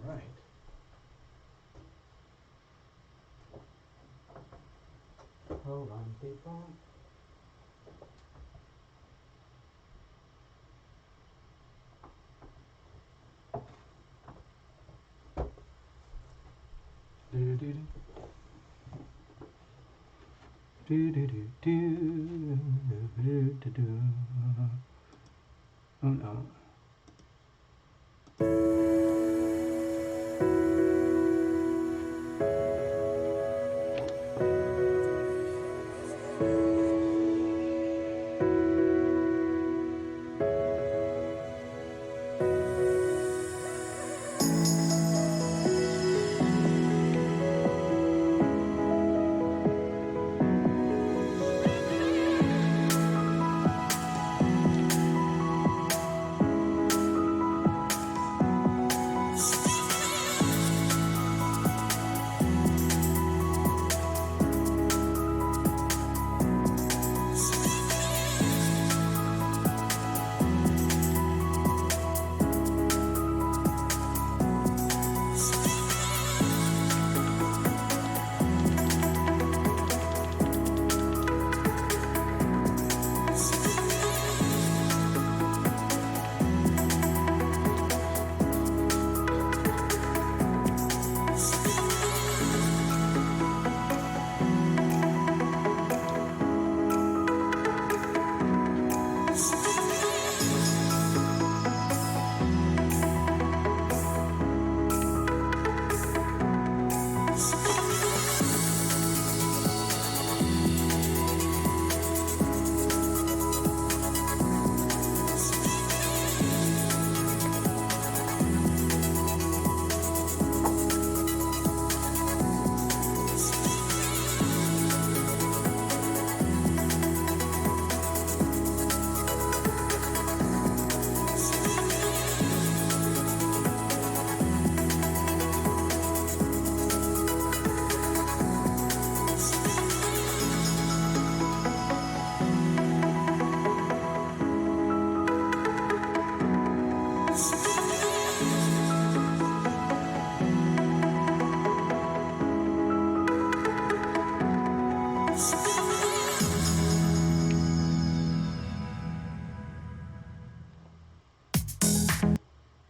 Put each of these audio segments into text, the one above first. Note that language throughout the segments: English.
right. Hold on, people. Do do do do do do do do do. Oh no.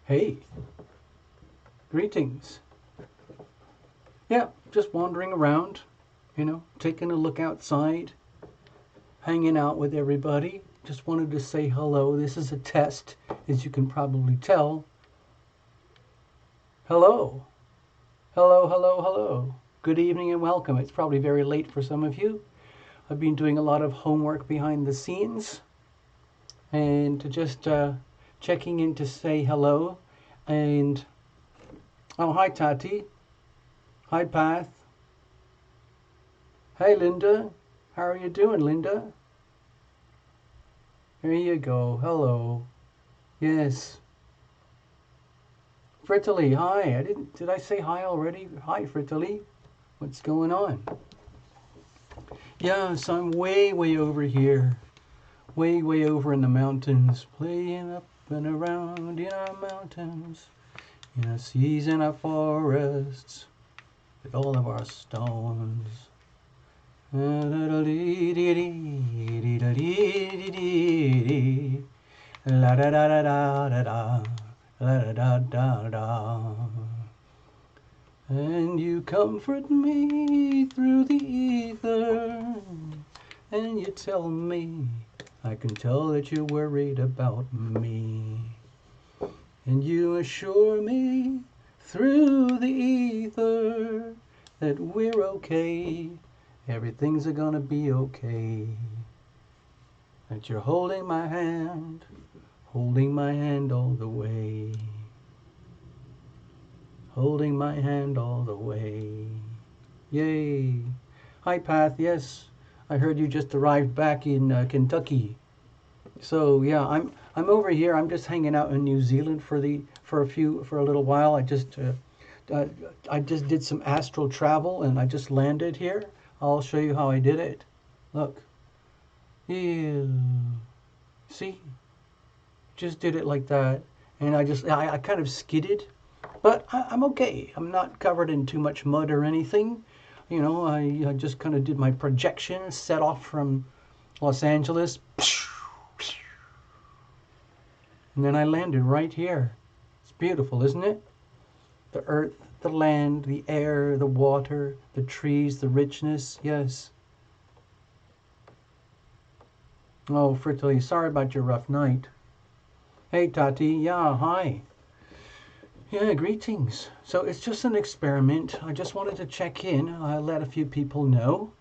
Hey, greetings. Yeah, just wandering around, taking a look outside, hanging out with everybody. Just wanted to say hello. This is a test, as you can probably tell. Hello. Hello, hello, hello. Good evening and welcome. It's probably very late for some of you. I've been doing a lot of homework behind the scenes and just checking in to say hello. And oh, hi Tati. Hi Path. Hey Linda. How are you doing, Linda? Here you go. Hello. Yes. Frittily, hi. Did I say hi already? Hi Frittily. What's going on? Yes, I'm way over here. Way over in the mountains. Playing up and around in our mountains. In our seas and our forests. With all of our stones. La da da da da da. La da da da. And you comfort me through the ether, and you tell me I can tell that you're worried about me. And you assure me through the ether that we're okay, everything's gonna be okay. That you're holding my hand all the way. Holding my hand all the way. Yay. Hi Path, yes. I heard you just arrived back in Kentucky. So yeah, I'm over here. I'm just hanging out in New Zealand for a little while. I just did some astral travel and I just landed here. I'll show you how I did it. Look. Yeah. See? Just did it like that. And I kind of skidded But I'm okay. I'm not covered in too much mud or anything. You know, I just kind of did my projection, set off from Los Angeles, and then I landed right here. It's beautiful, isn't it? The earth, the land, the air, the water, the trees, the richness, yes. Oh, Frittily, sorry about your rough night. Hey, Tati, yeah, hi. Yeah, greetings. So it's just an experiment. I just wanted to check in. I let a few people know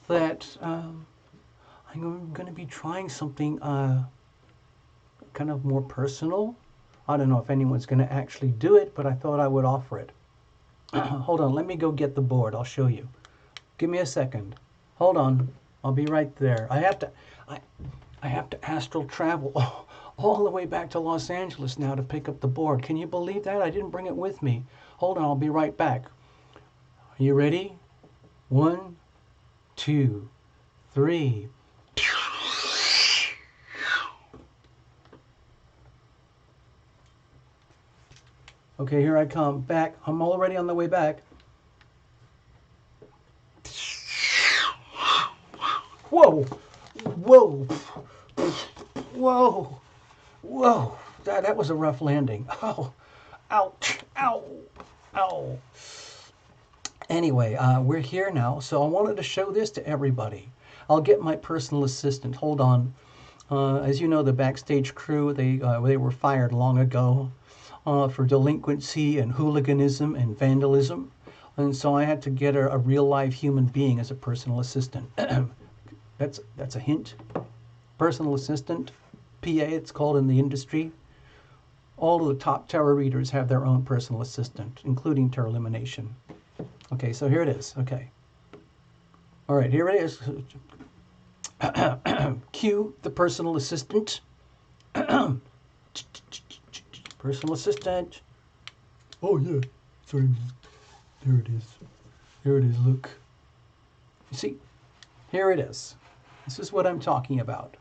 that I'm going to be trying something kind of more personal. I don't know if anyone's going to actually do it, but I thought I would offer it. Hold on, let me go get the board. I'll show you. Give me a second. Hold on. I'll be right there. I have to astral travel all the way back to Los Angeles now to pick up the board. Can you believe that? I didn't bring it with me. Hold on, I'll be right back. Are you ready? 1, 2, 3. Okay, here I come. Back. I'm already on the way back. Whoa! Whoa! Whoa! Whoa! That was a rough landing. Oh! Ouch! Ow! Ow! Anyway, we're here now, so I wanted to show this to everybody. I'll get my personal assistant. Hold on. As you know, the backstage crew, they were fired long ago for delinquency and hooliganism and vandalism. And so I had to get a real live human being as a personal assistant. That's a hint. Personal assistant, PA it's called in the industry. All of the top tarot readers have their own personal assistant, including tarot Lumination. Okay, so here it is. Okay. All right, here it is. Cue the personal assistant. Personal assistant. Oh, yeah. Sorry. There it is. Here it is. Look. You see? Here it is. This is what I'm talking about.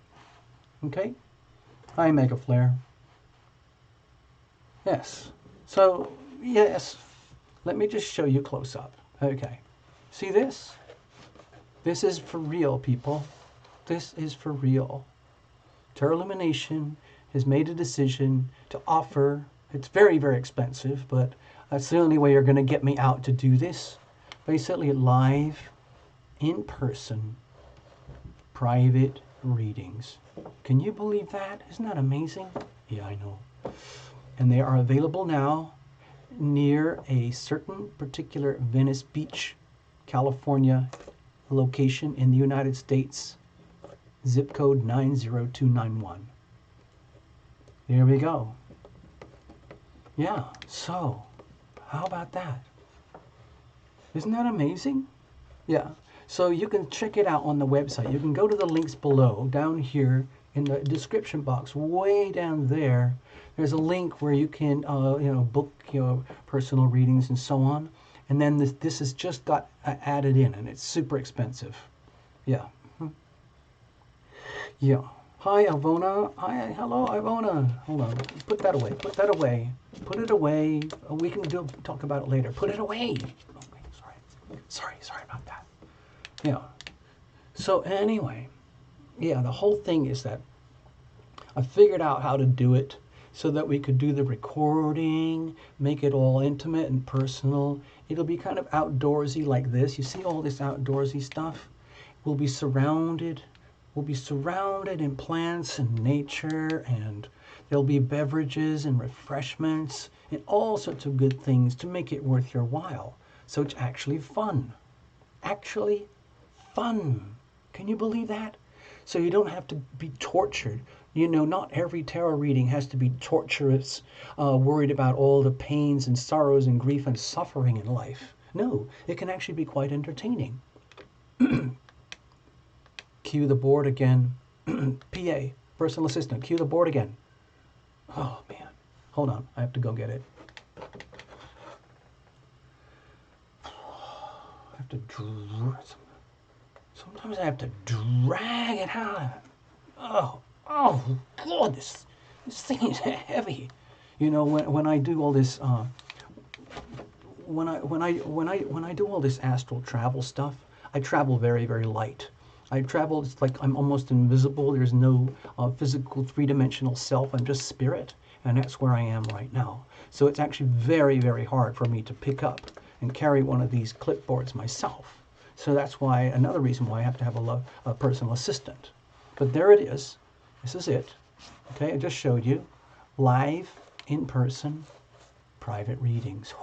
Okay? Hi, Mega Flare. Yes. So, yes. Let me just show you close up. Okay. See this? This is for real, people. This is for real. Tarot Lumination has made a decision to offer, it's very, very expensive, but that's the only way you're going to get me out to do this. Basically live, in person, private readings. Can you believe that? Isn't that amazing? Yeah, I know. And they are available now near a certain particular Venice Beach, California location in the United States, zip code 90291. There we go. Yeah, so how about that? Isn't that amazing? Yeah, so you can check it out on the website. You can go to the links below, down here in the description box, way down there. There's a link where you can, book your personal readings and so on. And then this has just got added in, and it's super expensive. Yeah. Yeah. Hi, Ivona. Hi, hello, Ivona. Hold on. Put that away. Put that away. Put it away. We can talk about it later. Put it away. Okay, sorry about that. Yeah. So anyway, yeah, the whole thing is that I figured out how to do it so that we could do the recording, make it all intimate and personal. It'll be kind of outdoorsy like this. You see all this outdoorsy stuff? We'll be surrounded in plants and nature, and there'll be beverages and refreshments and all sorts of good things to make it worth your while. So it's actually fun. Actually fun. Can you believe that? So you don't have to be tortured. You know, not every tarot reading has to be torturous, worried about all the pains and sorrows and grief and suffering in life. No, it can actually be quite entertaining. Cue the board again. PA, personal assistant, cue the board again. Oh, man. Hold on. I have to go get it. I have to sometimes I have to drag it out. Oh, God, this thing is heavy. You know, when I do all this, when I do all this astral travel stuff, I travel very, very light. I travel, it's like I'm almost invisible. There's no physical three-dimensional self. I'm just spirit, and that's where I am right now. So it's actually very, very hard for me to pick up and carry one of these clipboards myself. So that's why, another reason why I have to have a personal assistant. But there it is. This is it. Okay, I just showed you. Live, in person, private readings.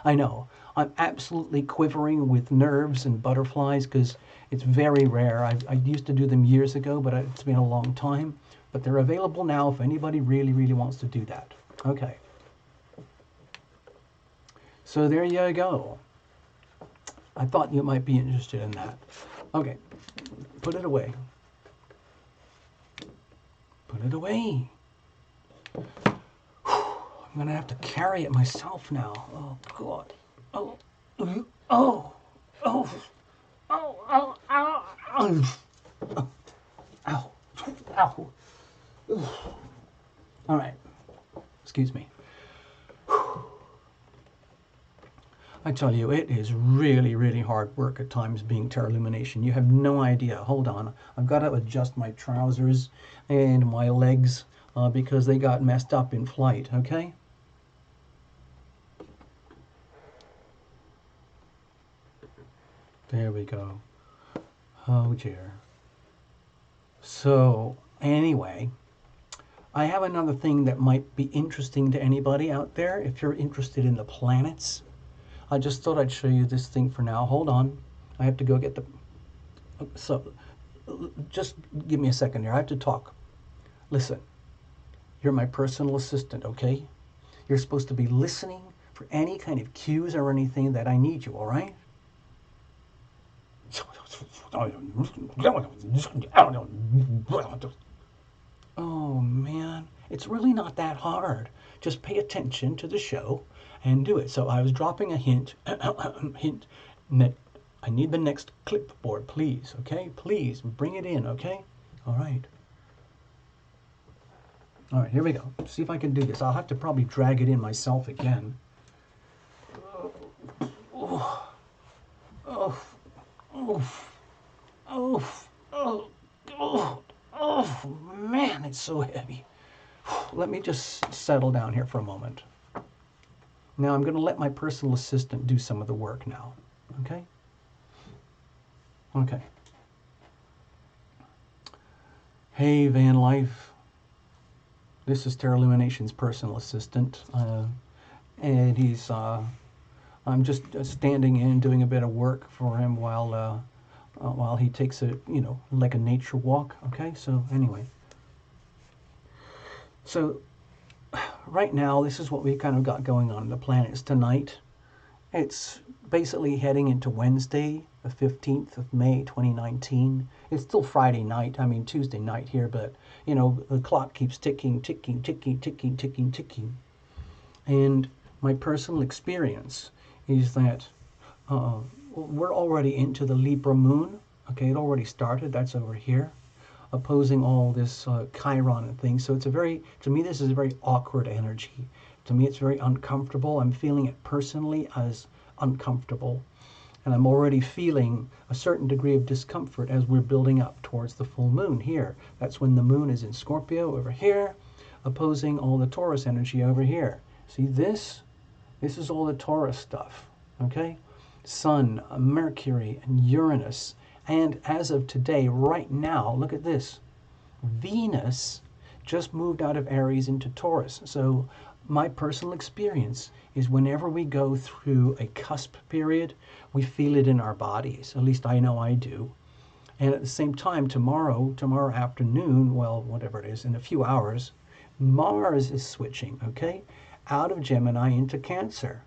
I know. I'm absolutely quivering with nerves and butterflies because it's very rare. I used to do them years ago, but it's been a long time. But they're available now if anybody really, really wants to do that. Okay. So there you go. I thought you might be interested in that. Okay. Put it away. Put it away. I'm going to have to carry it myself now. Oh, God. Oh, oh, oh, oh, oh, ow, ow, ow, ow. All right. Excuse me. I tell you, it is really, really hard work at times being Terra Illumination. You have no idea. Hold on. I've got to adjust my trousers and my legs because they got messed up in flight, okay? There we go. Oh, dear. So, anyway, I have another thing that might be interesting to anybody out there if you're interested in the planets. I just thought I'd show you this thing for now. Hold on. I have to go get the... So, just give me a second here. I have to talk. Listen, you're my personal assistant, okay? You're supposed to be listening for any kind of cues or anything that I need you, all right? Oh, man. It's really not that hard. Just pay attention to the show and do it. So I was dropping a hint. Hint. I need the next clipboard, please. Okay? Please, bring it in, okay? All right. All right, here we go. See if I can do this. I'll have to probably drag it in myself again. Oh, oh, oh, oh, oh, oh, oh, man, it's so heavy. Let me just settle down here for a moment. Now I'm going to let my personal assistant do some of the work now. Okay? Okay. Hey, Van Life. This is Terra Illumination's personal assistant. And he's... I'm just standing in doing a bit of work for him while he takes a, like a nature walk. Okay, so anyway. So right now, this is what we kind of got going on the planets tonight. It's basically heading into Wednesday, the 15th of May, 2019. It's still Friday night, I mean Tuesday night here, but, the clock keeps ticking, ticking, ticking, ticking, ticking, ticking. And my personal experience is that we're already into the Libra moon. Okay, it already started. That's over here, opposing all this Chiron and things. So it's to me, this is a very awkward energy. To me, it's very uncomfortable. I'm feeling it personally as uncomfortable. And I'm already feeling a certain degree of discomfort as we're building up towards the full moon here. That's when the moon is in Scorpio over here, opposing all the Taurus energy over here. See this? This is all the Taurus stuff, okay? Sun, Mercury, and Uranus. And as of today, right now, look at this. Venus just moved out of Aries into Taurus. So my personal experience is whenever we go through a cusp period, we feel it in our bodies. At least I know I do. And at the same time, tomorrow afternoon, well, whatever it is, in a few hours, Mars is switching, okay? Out of Gemini into Cancer.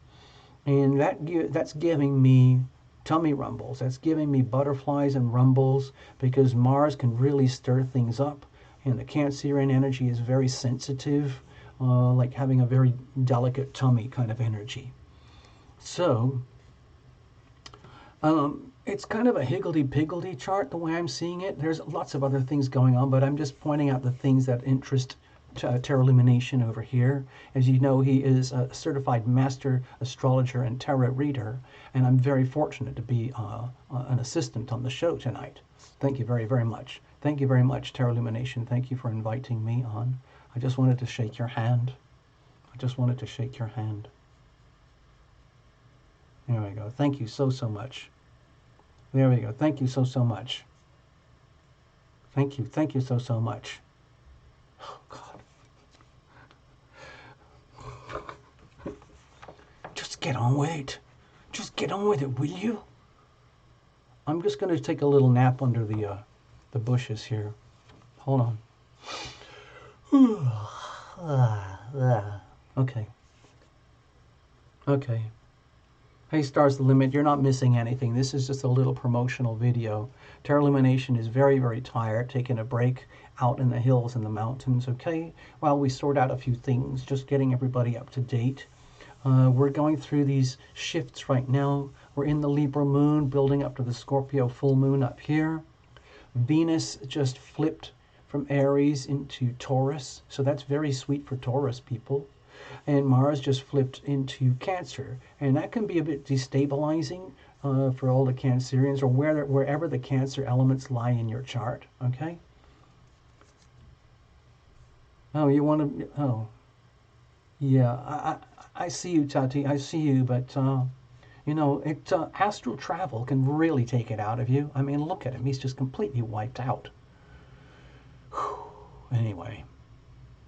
And that's giving me tummy rumbles. That's giving me butterflies and rumbles because Mars can really stir things up. And the Cancerian energy is very sensitive, like having a very delicate tummy kind of energy. So, it's kind of a higgledy-piggledy chart the way I'm seeing it. There's lots of other things going on, but I'm just pointing out the things that interest Tarot Lumination over here. As you know, he is a certified master astrologer and tarot reader, and I'm very fortunate to be an assistant on the show tonight. Thank you very, very much. Thank you very much, Tarot Lumination. Thank you for inviting me on. I just wanted to shake your hand. I just wanted to shake your hand. There we go. Thank you so, so much. There we go. Thank you so, so much. Thank you. Thank you so, so much. Oh, God. Just get on with it. Just get on with it, will you? I'm just going to take a little nap under the bushes here. Hold on. Okay. Okay. Hey, Stars the Limit, you're not missing anything. This is just a little promotional video. Tarot Illumination is very, very tired, taking a break out in the hills and the mountains, okay? While we sort out a few things, just getting everybody up to date. We're going through these shifts right now. We're in the Libra moon, building up to the Scorpio full moon up here. Venus just flipped from Aries into Taurus, so that's very sweet for Taurus people. And Mars just flipped into Cancer, and that can be a bit destabilizing for all the Cancerians, or wherever the Cancer elements lie in your chart, okay? Oh, you want to, oh, yeah, I see you, Tati, I see you, but, you know, astral travel can really take it out of you. I mean, look at him, he's just completely wiped out. Whew. Anyway.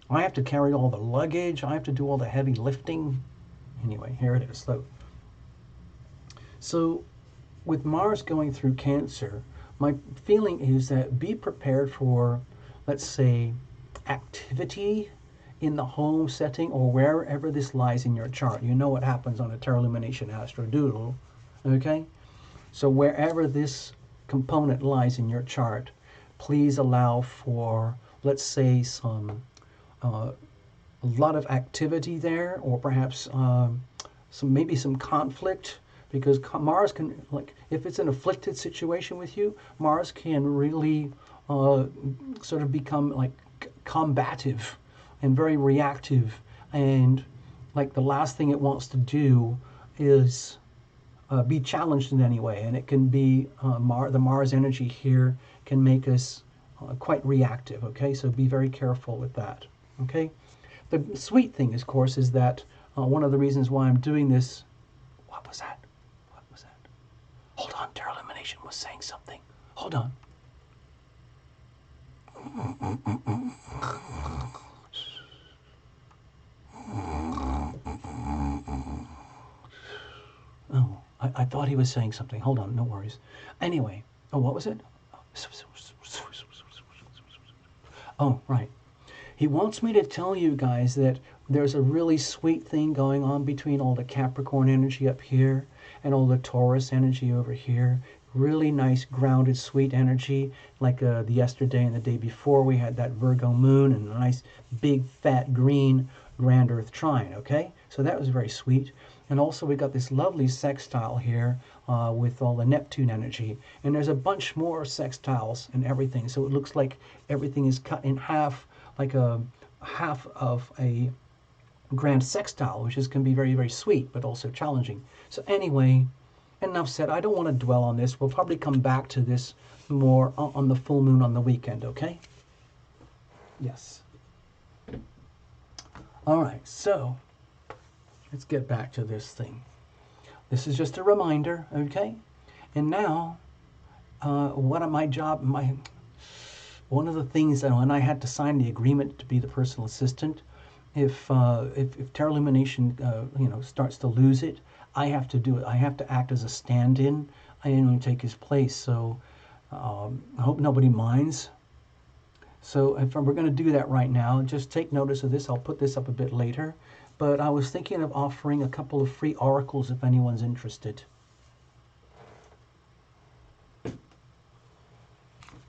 I have to carry all the luggage. I have to do all the heavy lifting. Anyway, here it is. So with Mars going through Cancer, my feeling is that be prepared for, let's say, activity in the home setting or wherever this lies in your chart. You know what happens on a Tarot Illumination Astro Doodle, okay? So wherever this component lies in your chart, please allow for, let's say, a lot of activity there, or perhaps maybe some conflict, because Mars can, like, if it's an afflicted situation with you, Mars can really sort of become like combative and very reactive, and like the last thing it wants to do is be challenged in any way, and it can be the Mars energy here can make us quite reactive. Okay, so be very careful with that. Okay, the sweet thing, of course, is that one of the reasons why I'm doing this. What was that? What was that? Hold on, Tarot Illumination was saying something. Hold on. Oh, I thought he was saying something. Hold on, no worries. Anyway, oh, what was it? Oh, right. He wants me to tell you guys that there's a really sweet thing going on between all the Capricorn energy up here and all the Taurus energy over here. Really nice, grounded, sweet energy. Like the yesterday and the day before, we had that Virgo moon and a nice, big, fat, green Grand Earth trine, okay? So that was very sweet. And also we got this lovely sextile here with all the Neptune energy. And there's a bunch more sextiles and everything. So it looks like everything is cut in half, like a half of a grand sextile, which can be very, very sweet, but also challenging. So anyway, enough said. I don't want to dwell on this. We'll probably come back to this more on the full moon on the weekend, okay? Yes. All right, so let's get back to this thing. This is just a reminder, okay? And now, one of the things that when I had to sign the agreement to be the personal assistant, if Tarot Illumination starts to lose it, I have to do it. I have to act as a stand-in and take his place. So I hope nobody minds. So if we're going to do that right now, just take notice of this. I'll put this up a bit later. But I was thinking of offering a couple of free oracles if anyone's interested.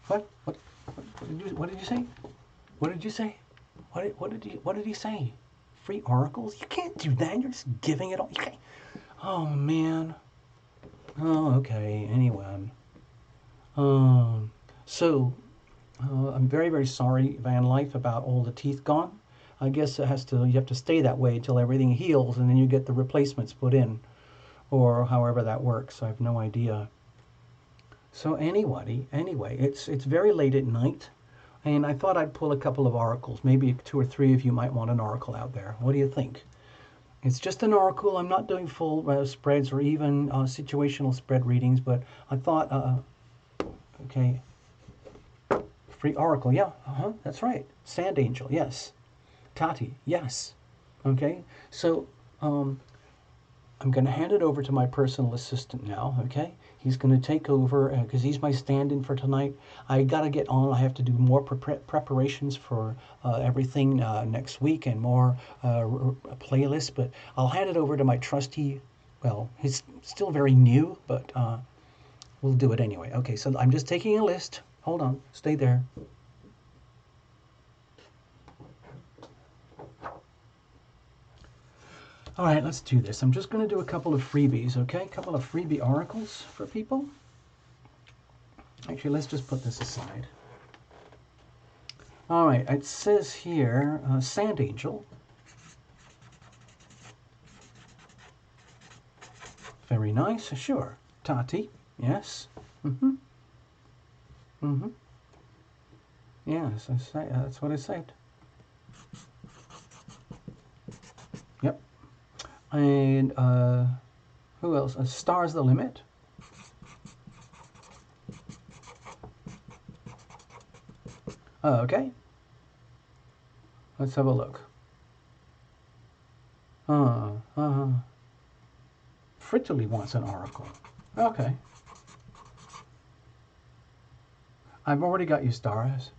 What did you say? What did you say? What did he say? Free oracles? You can't do that. You're just giving it all. You can't. Oh man. Oh, okay. Anyway. So I'm very, very sorry, Van Life, about all the teeth gone. I guess you have to stay that way until everything heals, and then you get the replacements put in, or however that works. I have no idea. So anyway, it's very late at night, and I thought I'd pull a couple of oracles. Maybe 2 or 3 of you might want an oracle out there. What do you think? It's just an oracle. I'm not doing full spreads or even situational spread readings, but I thought, okay, free oracle, yeah, that's right. Sand Angel, yes. Tati, yes. Okay, so I'm going to hand it over to my personal assistant now, okay? He's going to take over because he's my stand-in for tonight. I got to get on. I have to do more preparations for everything next week and more playlists, but I'll hand it over to my trusty, well, he's still very new, but we'll do it anyway. Okay, so I'm just taking a list. Hold on, stay there. All right, let's do this. I'm just going to do a couple of freebies, okay? A couple of freebie oracles for people. Actually, let's just put this aside. All right, it says here, Sand Angel. Very nice, sure. Tati, yes. Yes, that's what I said. Yep. And who else? Star's the Limit. Okay. Let's have a look. Fritterly wants an oracle. Okay. I've already got you, stars.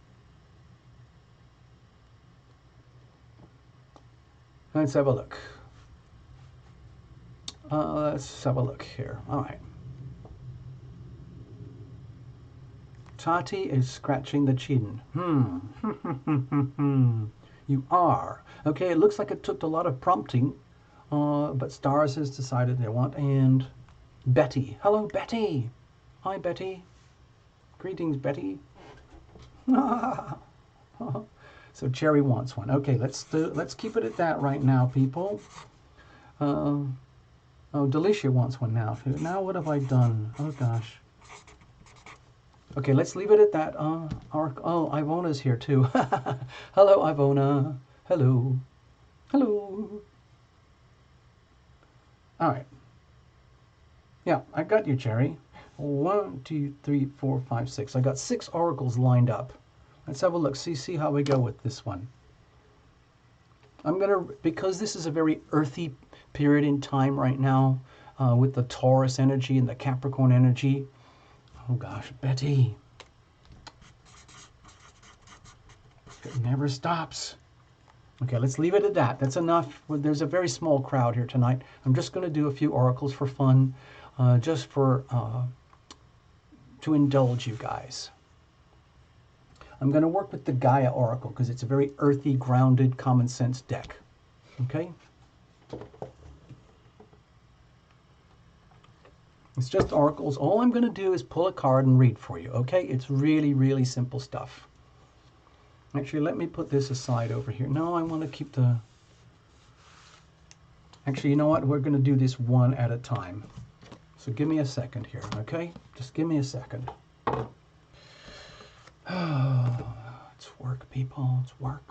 Let's have a look. Let's have a look here. All right. Tati is scratching the chin. You are. Okay, it looks like it took a lot of prompting, but stars has decided they want. And Betty. Hello, Betty. Hi, Betty. Greetings, Betty. So Cherry wants one. Okay, let's keep it at that right now, people. Oh, Delicia wants one now too. Now what have I done? Oh gosh. Okay, let's leave it at that. Oh, Ivona's here too. Hello, Ivona. Hello. Hello. All right. Yeah, I got you, Cherry. 1, 2, 3, 4, 5, 6. I got 6 oracles lined up. Let's have a look. See how we go with this one. I'm gonna, because this is a very earthy period in time right now, with the Taurus energy and the Capricorn energy. Oh gosh, Betty. It never stops. Okay, let's leave it at that. That's enough. There's a very small crowd here tonight. I'm just going to do a few oracles for fun, just for to indulge you guys. I'm going to work with the Gaia Oracle because it's a very earthy, grounded, common sense deck. Okay? It's just oracles. All I'm going to do is pull a card and read for you. Okay? It's really, really simple stuff. Actually, let me put this aside over here. No, I want to keep the... Actually, you know what? We're going to do this one at a time. So give me a second here, okay? Just give me a second. Oh, it's work, people. It's work.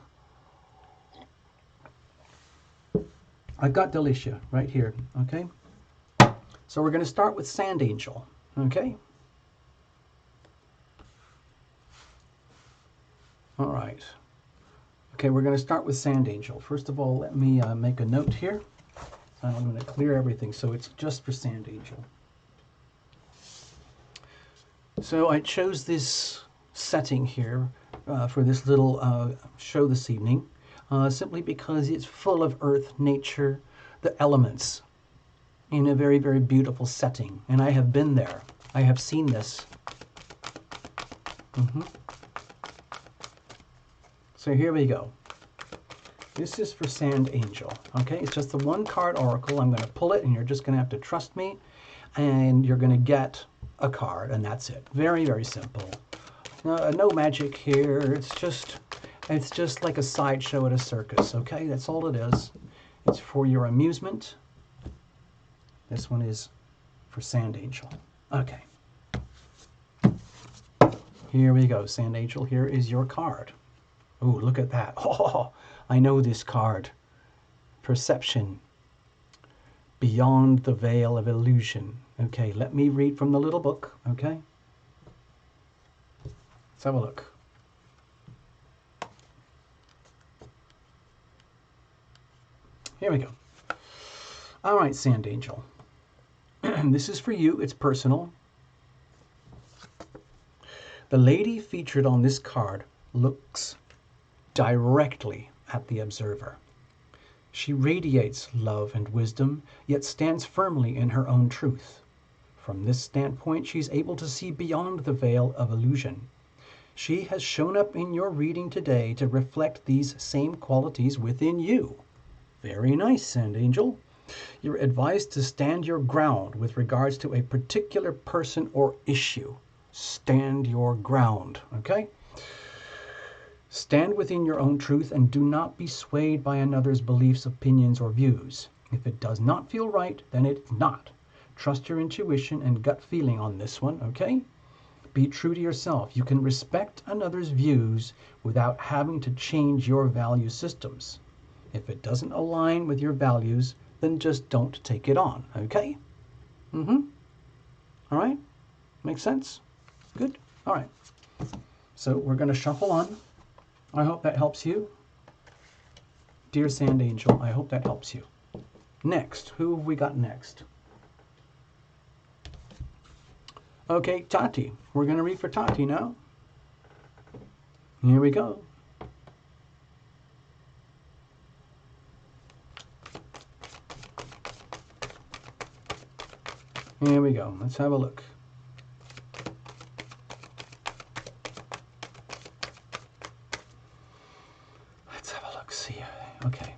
I've got Delicia right here, okay? So we're going to start with Sand Angel, okay? All right. Okay, we're going to start with Sand Angel. First of all, let me make a note here. I'm going to clear everything, so it's just for Sand Angel. So I chose this setting here for this little show this evening, simply because it's full of earth, nature, the elements, in a very, very beautiful setting. And I have been there. I have seen this. So here we go. This is for Sand Angel. Okay, it's just the one card oracle. I'm going to pull it, and you're just going to have to trust me, and you're going to get a card, and that's it. Very, very simple. No magic here. It's just It's just like a sideshow at a circus, okay? That's all it is. It's for your amusement. This one is for Sand Angel. Okay. Here we go, Sand Angel. Here is your card. Oh, look at that. Oh, I know this card. Perception. Beyond the veil of illusion. Okay, let me read from the little book, okay? Let's have a look. Here we go. All right, Sand Angel. This is for you. It's personal. The lady featured on this card looks directly at the observer. She radiates love and wisdom, yet stands firmly in her own truth. From this standpoint, she's able to see beyond the veil of illusion. She has shown up in your reading today to reflect these same qualities within you. Very nice, Sand Angel. You're advised to stand your ground with regards to a particular person or issue. Stand your ground, okay? Stand within your own truth and do not be swayed by another's beliefs, opinions, or views. If it does not feel right, then it's not. Trust your intuition and gut feeling on this one, okay? Be true to yourself. You can respect another's views without having to change your value systems. If it doesn't align with your values, then just don't take it on, okay? All right? Makes sense? Good? All right. So we're going to shuffle on. I hope that helps you. Dear Sand Angel, I hope that helps you. Next, who have we got next? Okay, Tati. We're going to read for Tati now. Here we go. Here we go. Let's have a look. Let's have a look. See. Okay.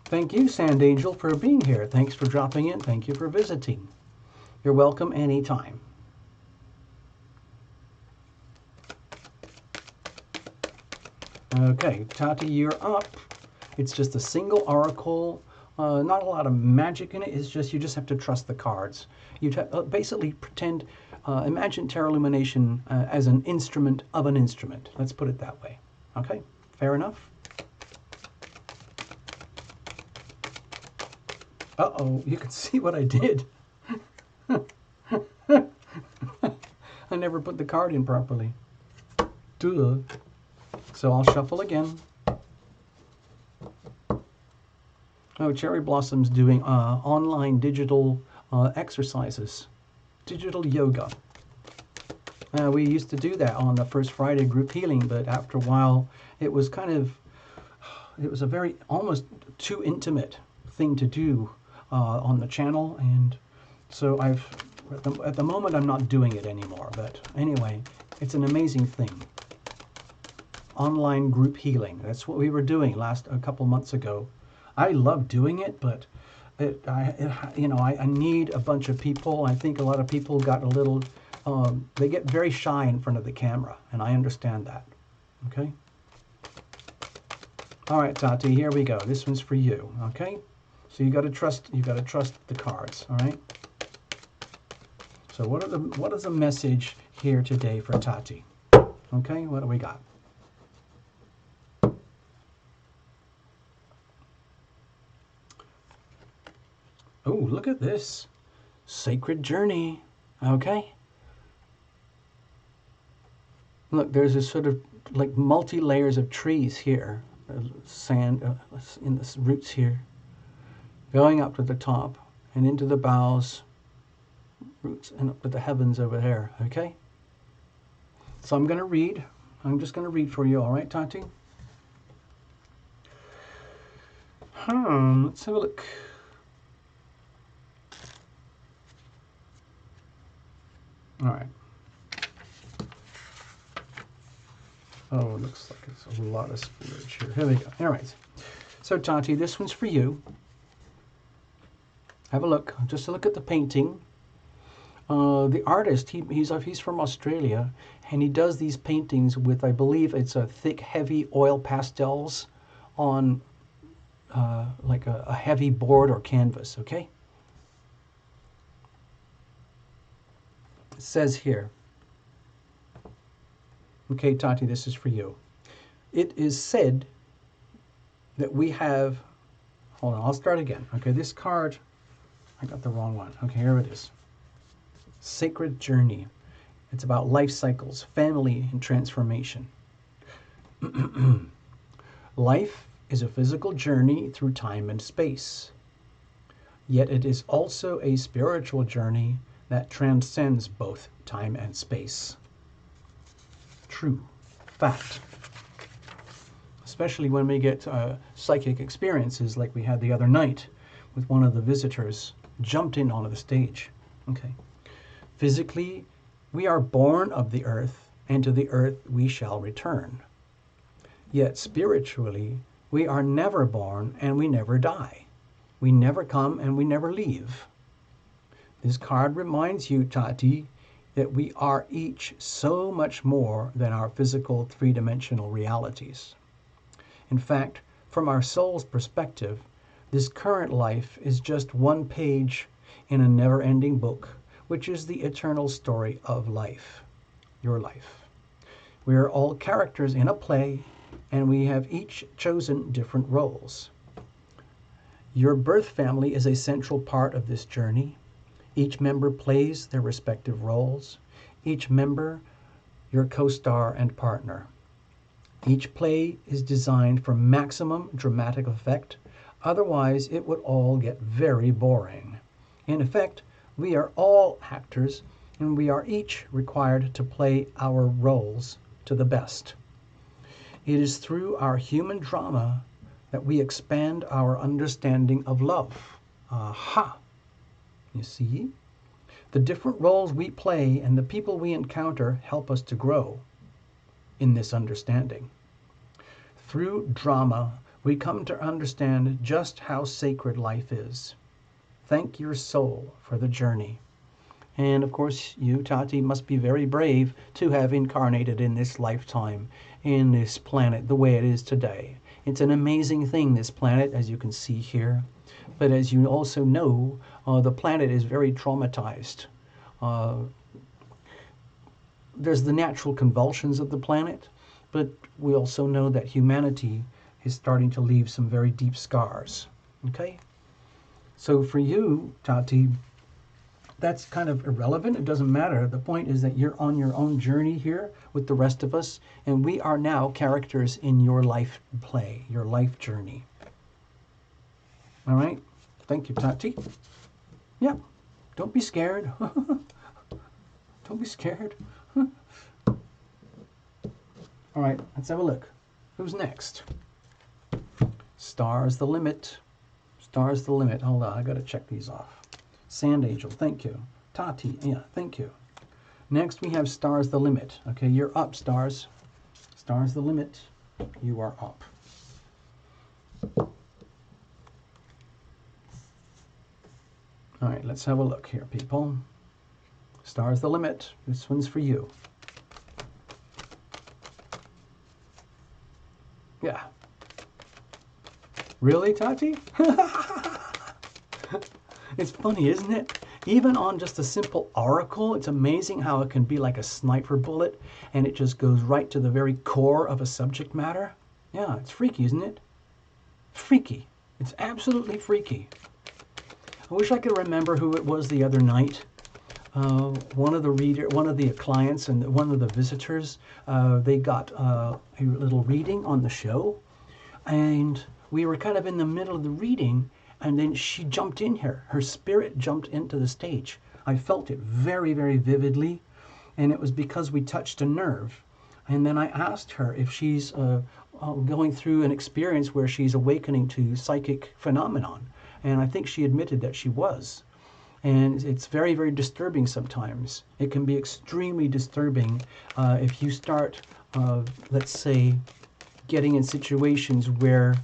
Thank you, Sand Angel, for being here. Thanks for dropping in. Thank you for visiting. You're welcome anytime. Okay, Tati, you're up. It's just a single oracle. Not a lot of magic in it. It's just you just have to trust the cards. You basically pretend, imagine Tarot Illumination as an instrument of an instrument. Let's put it that way. Okay, fair enough. Uh-oh, you can see what I did. I never put the card in properly. Duh. So I'll shuffle again. Oh, Cherry Blossom's doing online digital exercises, digital yoga. We used to do that on the first Friday group healing, but after a while, it was a very almost too intimate thing to do on the channel, and so at the moment I'm not doing it anymore. But anyway, it's an amazing thing. Online group healing. That's what we were doing a couple months ago. I love doing it, but I need a bunch of people. I think a lot of people got a little, they get very shy in front of the camera, and I understand that. Okay. All right, Tati, here we go. This one's for you. Okay. So you got to trust the cards. All right. So what is the message here today for Tati? Okay. What do we got? Oh, look at this. Sacred journey. Okay. Look, there's this sort of like multi-layers of trees here. Sand in the roots here. Going up to the top and into the boughs. Roots and up to the heavens over there. Okay. So I'm going to read. I'm just going to read for you. All right, Tati? Let's have a look. All right. Oh, it looks like it's a lot of spillage here. Here we go. All right. So, Tati, this one's for you. Have a look. Just a look at the painting. The artist, he's from Australia, And he does these paintings with, I believe it's a thick, heavy oil pastels on like a heavy board or canvas, okay? It says here, okay, Tati, this is for you. It is said that we have, hold on, I'll start again. Okay, this card, I got the wrong one. Okay, here it is. Sacred Journey. It's about life cycles, family, and transformation. Life is a physical journey through time and space. Yet it is also a spiritual journey that transcends both time and space. True. Fact. Especially when we get psychic experiences like we had the other night with one of the visitors jumped in onto the stage. Okay. Physically, we are born of the earth, and to the earth we shall return. Yet spiritually, we are never born and we never die. We never come and we never leave. This card reminds you, Tati, that we are each so much more than our physical three-dimensional realities. In fact, from our soul's perspective, this current life is just one page in a never-ending book, which is the eternal story of life, your life. We are all characters in a play, and we have each chosen different roles. Your birth family is a central part of this journey. Each member plays their respective roles. Each member, your co-star and partner. Each play is designed for maximum dramatic effect. Otherwise, it would all get very boring. In effect, we are all actors, and we are each required to play our roles to the best. It is through our human drama that we expand our understanding of love. Aha! You see? The different roles we play and the people we encounter help us to grow in this understanding. Through drama, we come to understand just how sacred life is. Thank your soul for the journey. And of course, you, Tati, must be very brave to have incarnated in this lifetime, in this planet, the way it is today. It's an amazing thing, this planet, as you can see here. But as you also know, the planet is very traumatized. There's the natural convulsions of the planet, but we also know that humanity is starting to leave some very deep scars. Okay? So for you, Tati, that's kind of irrelevant. It doesn't matter. The point is that you're on your own journey here with the rest of us, and we are now characters in your life play, your life journey. All right? Thank you, Tati. Yeah. Don't be scared. Don't be scared. All right, let's have a look. Who's next? Star's the limit. Star's the limit. Hold on, I got to check these off. Sand Angel, thank you. Tati, yeah, thank you. Next we have Star's the limit. Okay, you're up, Stars. Star's the limit. You are up. All right, let's have a look here, people. Star's the limit. This one's for you. Yeah. Really, Tati? It's funny, isn't it? Even on just a simple oracle, it's amazing how it can be like a sniper bullet, and it just goes right to the very core of a subject matter. Yeah, it's freaky, isn't it? Freaky. It's absolutely freaky. I wish I could remember who it was the other night. One of the clients and one of the visitors, they got a little reading on the show, and we were kind of in the middle of the reading, and then she jumped in here. Her spirit jumped into the stage. I felt it very, very vividly, and it was because we touched a nerve. And then I asked her if she's going through an experience where she's awakening to psychic phenomenon. And I think she admitted that she was. And it's very, very disturbing sometimes. It can be extremely disturbing if you start, let's say, getting in situations where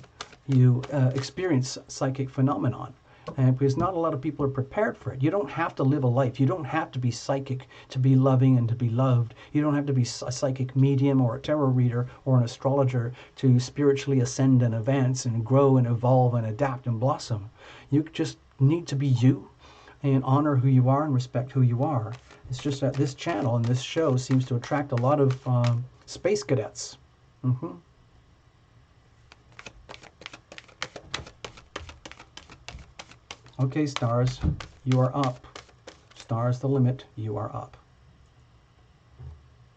you experience psychic phenomenon. And because not a lot of people are prepared for it. You don't have to live a life. You don't have to be psychic to be loving and to be loved. You don't have to be a psychic medium or a tarot reader or an astrologer to spiritually ascend and advance and grow and evolve and adapt and blossom. You just need to be you and honor who you are and respect who you are. It's just that this channel and this show seems to attract a lot of space cadets. Okay, stars, you are up. Stars the limit, you are up.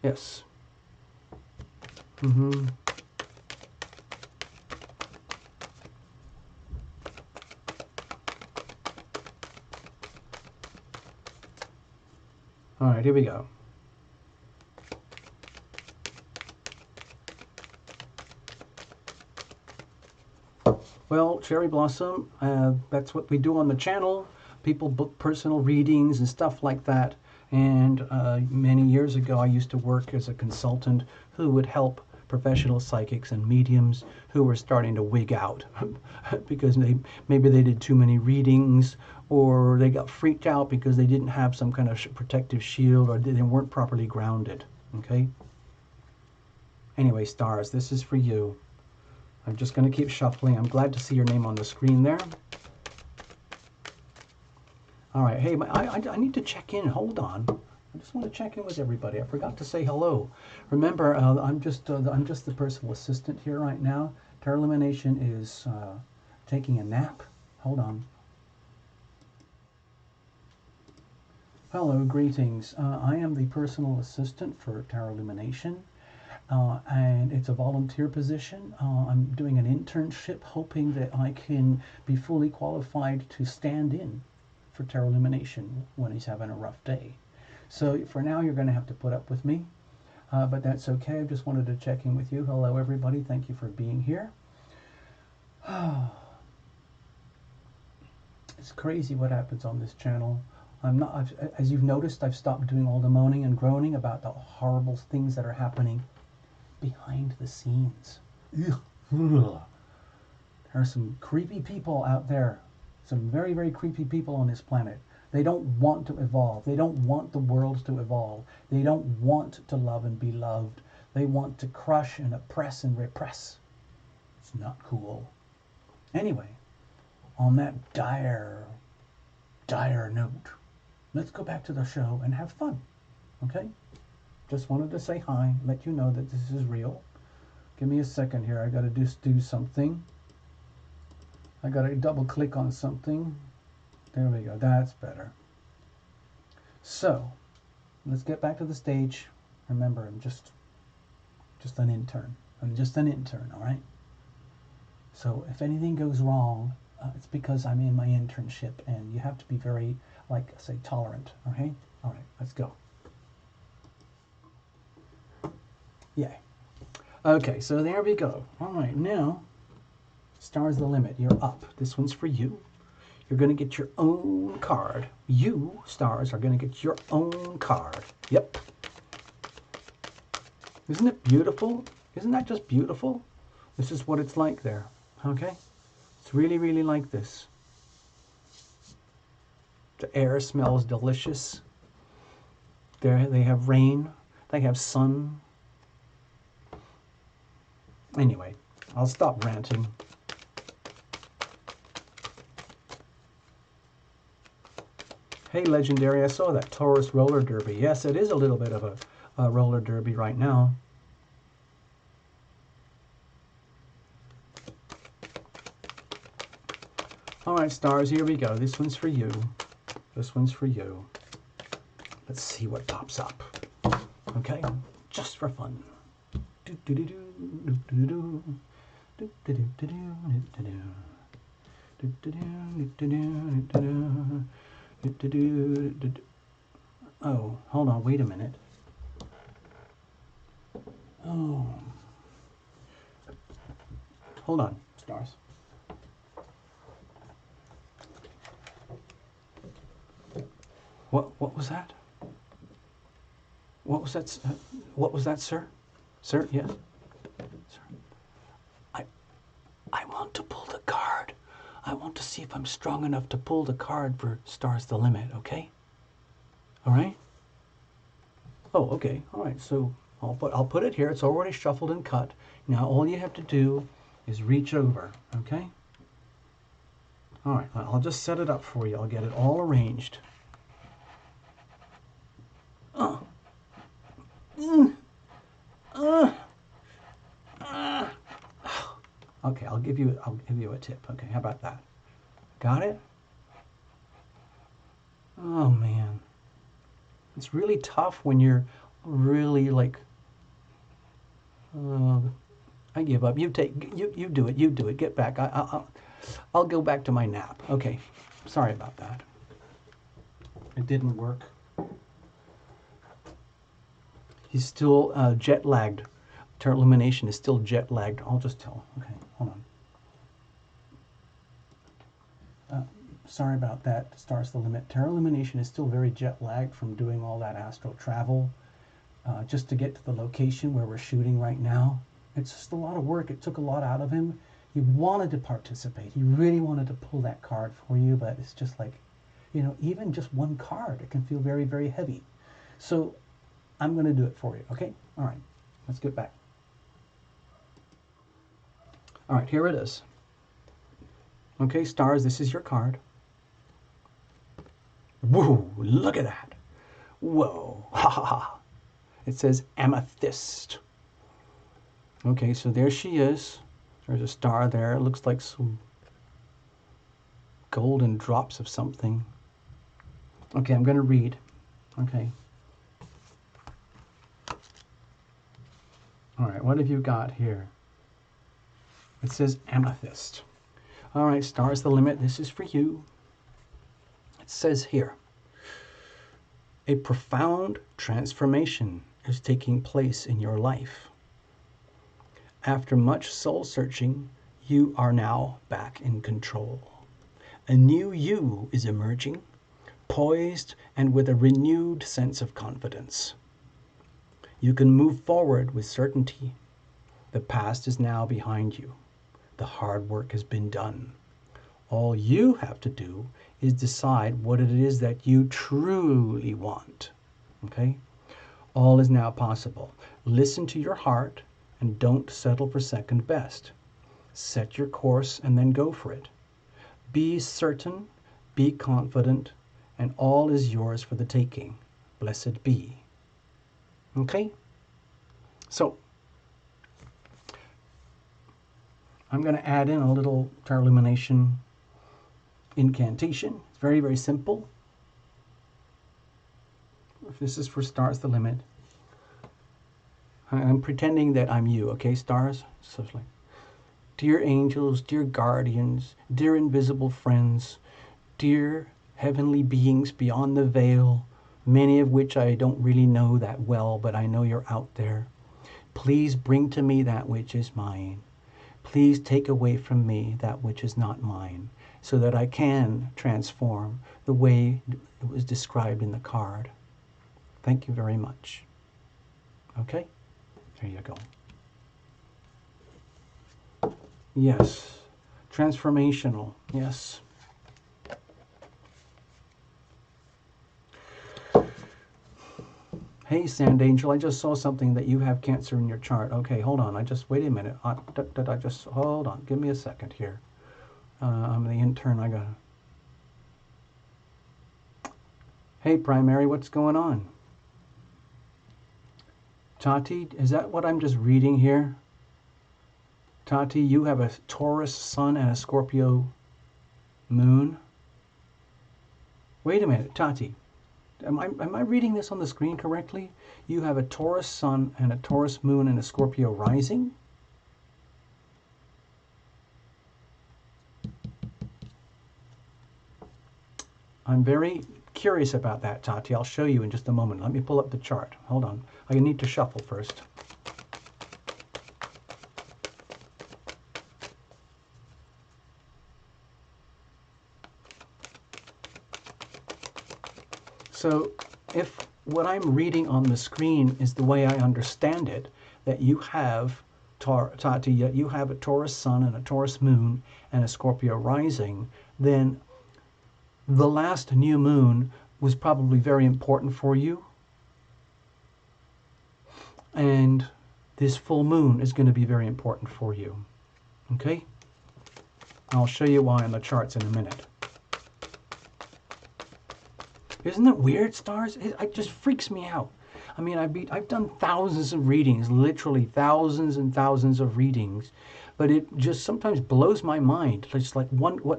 Yes. All right, here we go. Well, Cherry Blossom, that's what we do on the channel. People book personal readings and stuff like that. And many years ago, I used to work as a consultant who would help professional psychics and mediums who were starting to wig out because maybe they did too many readings, or they got freaked out because they didn't have some kind of protective shield, or they weren't properly grounded. Okay? Anyway, stars, this is for you. I'm just going to keep shuffling. I'm glad to see your name on the screen there. All right. Hey, I need to check in. Hold on. I just want to check in with everybody. I forgot to say hello. Remember, I'm just the personal assistant here right now. Tarot Lumination is taking a nap. Hold on. Hello, greetings. I am the personal assistant for Tarot Lumination. And it's a volunteer position. I'm doing an internship, hoping that I can be fully qualified to stand in for Tarot Lumination when he's having a rough day. So for now, you're going to have to put up with me, but that's okay. I just wanted to check in with you. Hello, everybody. Thank you for being here. It's crazy what happens on this channel. As you've noticed, I've stopped doing all the moaning and groaning about the horrible things that are happening behind the scenes. There are some creepy people out there, some very, very creepy people on this planet. They don't want to evolve. They don't want the world to evolve. They don't want to love and be loved. They want to crush and oppress and repress. It's not cool. Anyway, on that dire note, let's go back to the show and have fun, okay? Just wanted to say hi, let you know that this is real. Give me a second here. I got to just do something. I got to double click on something. There we go. That's better. So, let's get back to the stage. Remember, I'm just an intern. I'm just an intern, all right? So, if anything goes wrong, it's because I'm in my internship, and you have to be very, like, say, tolerant, okay? All right, let's go. Yay. Okay, so there we go. All right, now, stars the limit. You're up. This one's for you. You're going to get your own card. You, stars, are going to get your own card. Yep. Isn't it beautiful? Isn't that just beautiful? This is what it's like there. Okay? It's really, really like this. The air smells delicious. There, they have rain. They have sun. Anyway, I'll stop ranting. Hey, Legendary, I saw that Taurus roller derby. Yes, it is a little bit of a roller derby right now. All right, stars, here we go. This one's for you. This one's for you. Let's see what pops up. Okay, just for fun. Oh, hold on, wait a minute. Oh. Hold on, stars. What was that? What was that? What was that, sir? Sir, yes. Sir. I want to pull the card. I want to see if I'm strong enough to pull the card for Stars the Limit, okay? All right? Oh, okay. All right. So I'll put it here. It's already shuffled and cut. Now all you have to do is reach over, okay? All right. I'll just set it up for you. I'll get it all arranged. Uh. Mm. Okay, I'll give you a tip. Okay, how about that? Got it? Oh man. It's really tough when you're really like I give up. You do it. You do it. Get back. I'll go back to my nap. Okay. Sorry about that. It didn't work. He's still jet lagged. Lumination is still jet lagged. I'll just tell. Okay, hold on. Sorry about that. Stars the Limit. Lumination is still very jet lagged from doing all that astral travel just to get to the location where we're shooting right now. It's just a lot of work. It took a lot out of him. He wanted to participate. He really wanted to pull that card for you, but it's just like, you know, even just one card, it can feel very, very heavy. So I'm going to do it for you, okay? All right, let's get back. All right, here it is. Okay, Stars, this is your card. Whoa, look at that. Whoa, ha ha ha. It says amethyst. Okay, so there she is. There's a star there. It looks like some golden drops of something. Okay, I'm going to read. Okay. All right, what have you got here? It says amethyst. All right, Stars the Limit, this is for you. It says here, a profound transformation is taking place in your life. After much soul searching, you are now back in control. A new you is emerging, poised and with a renewed sense of confidence. You can move forward with certainty. The past is now behind you. The hard work has been done. All you have to do is decide what it is that you truly want. Okay? All is now possible. Listen to your heart and don't settle for second best. Set your course and then go for it. Be certain, be confident, and all is yours for the taking. Blessed be. Okay? So, I'm going to add in a little Lumination incantation. It's very, very simple. This is for Stars the Limit. I'm pretending that I'm you, okay, Stars? So it's like, dear angels, dear guardians, dear invisible friends, dear heavenly beings beyond the veil, many of which I don't really know that well, but I know you're out there. Please bring to me that which is mine. Please take away from me that which is not mine, so that I can transform the way it was described in the card. Thank you very much. Okay? There you go. Yes. Transformational. Yes. Hey, Sand Angel, I just saw something that you have Cancer in your chart. Okay, hold on. Wait a minute. Hold on. Give me a second here. I'm the intern. I gotta. Hey, Primary, what's going on? Tati, is that what I'm just reading here? Tati, you have a Taurus sun and a Scorpio moon. Wait a minute, Tati. Am I reading this on the screen correctly? You have a Taurus sun and a Taurus moon and a Scorpio rising? I'm very curious about that, Tati. I'll show you in just a moment. Let me pull up the chart. Hold on. I need to shuffle first. So if what I'm reading on the screen is the way I understand it, that you have Tati, yet you have a Taurus sun and a Taurus moon and a Scorpio rising, then the last new moon was probably very important for you. And this full moon is going to be very important for you. Okay? I'll show you why on the charts in a minute. Isn't it weird, stars? It just freaks me out. I mean, I've done thousands of readings, literally thousands and thousands of readings, but it just sometimes blows my mind. It's like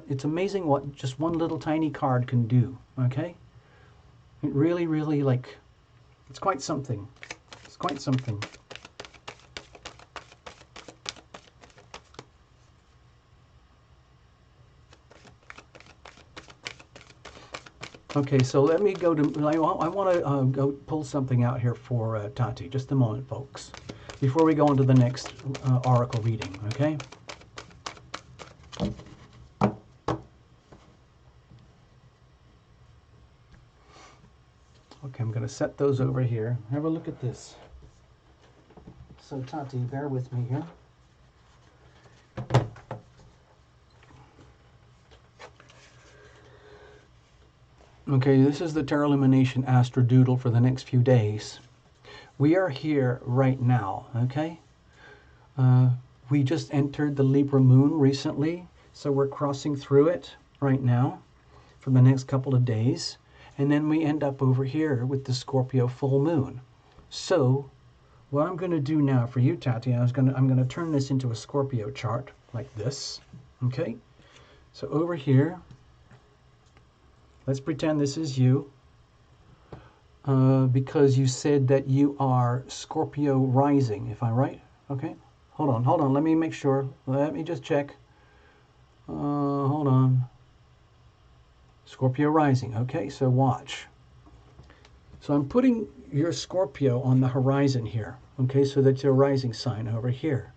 it's amazing what just one little tiny card can do. Okay? It really, really, like, it's quite something. It's quite something. Okay, so let me go to, I want to go pull something out here for Tati. Just a moment, folks, before we go on to the next oracle reading, okay? Okay, I'm going to set those over here. Have a look at this. So, Tati, bear with me here. Okay, this is the Tarot Illumination Astro Doodle for the next few days. We are here right now, okay? We just entered the Libra moon recently, so we're crossing through it right now for the next couple of days. And then we end up over here with the Scorpio full moon. So, what I'm going to do now for you, Tati, I'm going to turn this into a Scorpio chart like this, okay? So over here, let's pretend this is you, because you said that you are Scorpio rising, if I'm right. Okay, hold on. Let me make sure. Let me just check. Hold on. Scorpio rising. Okay, so watch. So I'm putting your Scorpio on the horizon here. Okay, so that's your rising sign over here.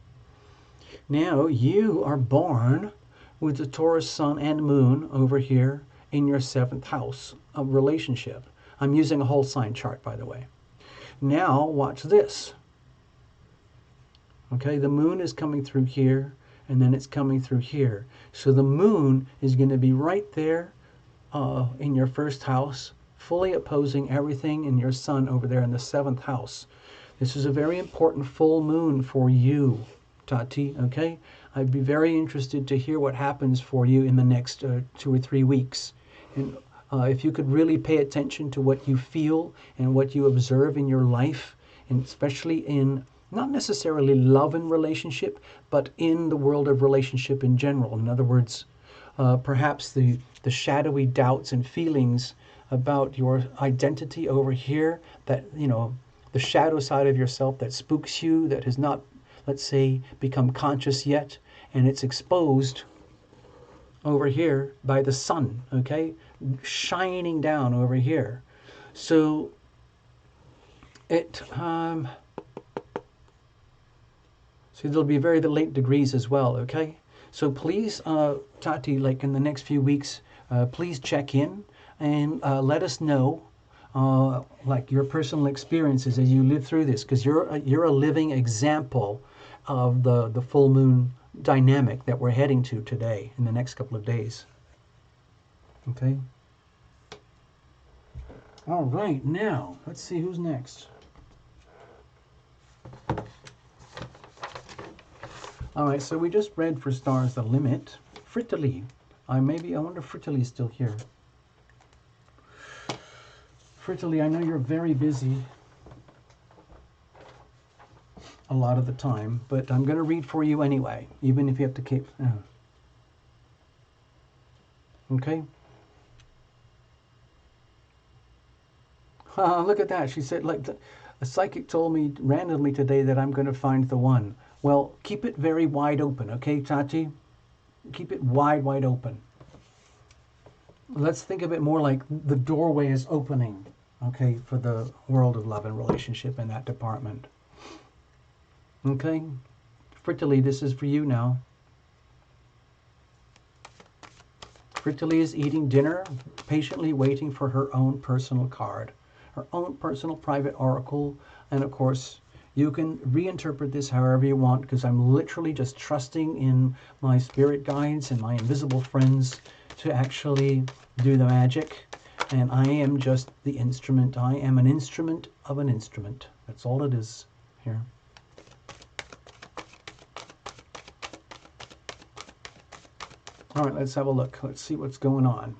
Now you are born with the Taurus sun and moon over here in your 7th house of relationship. I'm using a whole sign chart, by the way. Now, watch this. Okay, the moon is coming through here, and then it's coming through here. So the moon is going to be right there in your 1st house, fully opposing everything in your sun over there in the 7th house. This is a very important full moon for you, Tati, okay? I'd be very interested to hear what happens for you in the next 2 or 3 weeks. And if you could really pay attention to what you feel and what you observe in your life, and especially in not necessarily love and relationship, but in the world of relationship in general. In other words, perhaps the shadowy doubts and feelings about your identity over here, that, you know, the shadow side of yourself that spooks you, that has not, let's say, become conscious yet, and it's exposed over here by the sun, okay, shining down over here. So so there'll be very late degrees as well, okay? So please, Tati, like in the next few weeks, please check in and let us know like your personal experiences as you live through this, because you're a living example of the full moon dynamic that we're heading to today in the next couple of days. Okay. All right, now let's see who's next. All right, so we just read for Stars the Limit. Frittily. I wonder if Frittily is still here. Frittily, I know you're very busy a lot of the time, but I'm going to read for you anyway, even if you have to keep... Okay? Look at that. She said, like, a psychic told me randomly today that I'm going to find the one. Well, keep it very wide open, okay, Tati? Keep it wide, wide open. Let's think of it more like the doorway is opening, okay, for the world of love and relationship in that department. Okay? Frittily, this is for you now. Frittily is eating dinner, patiently waiting for her own personal card, her own personal private oracle, and of course, You can reinterpret this however you want, because I'm literally just trusting in my spirit guides and my invisible friends to actually do the magic. And I am just the instrument. I am an instrument of an instrument. That's all it is here. All right, let's have a look. Let's see what's going on.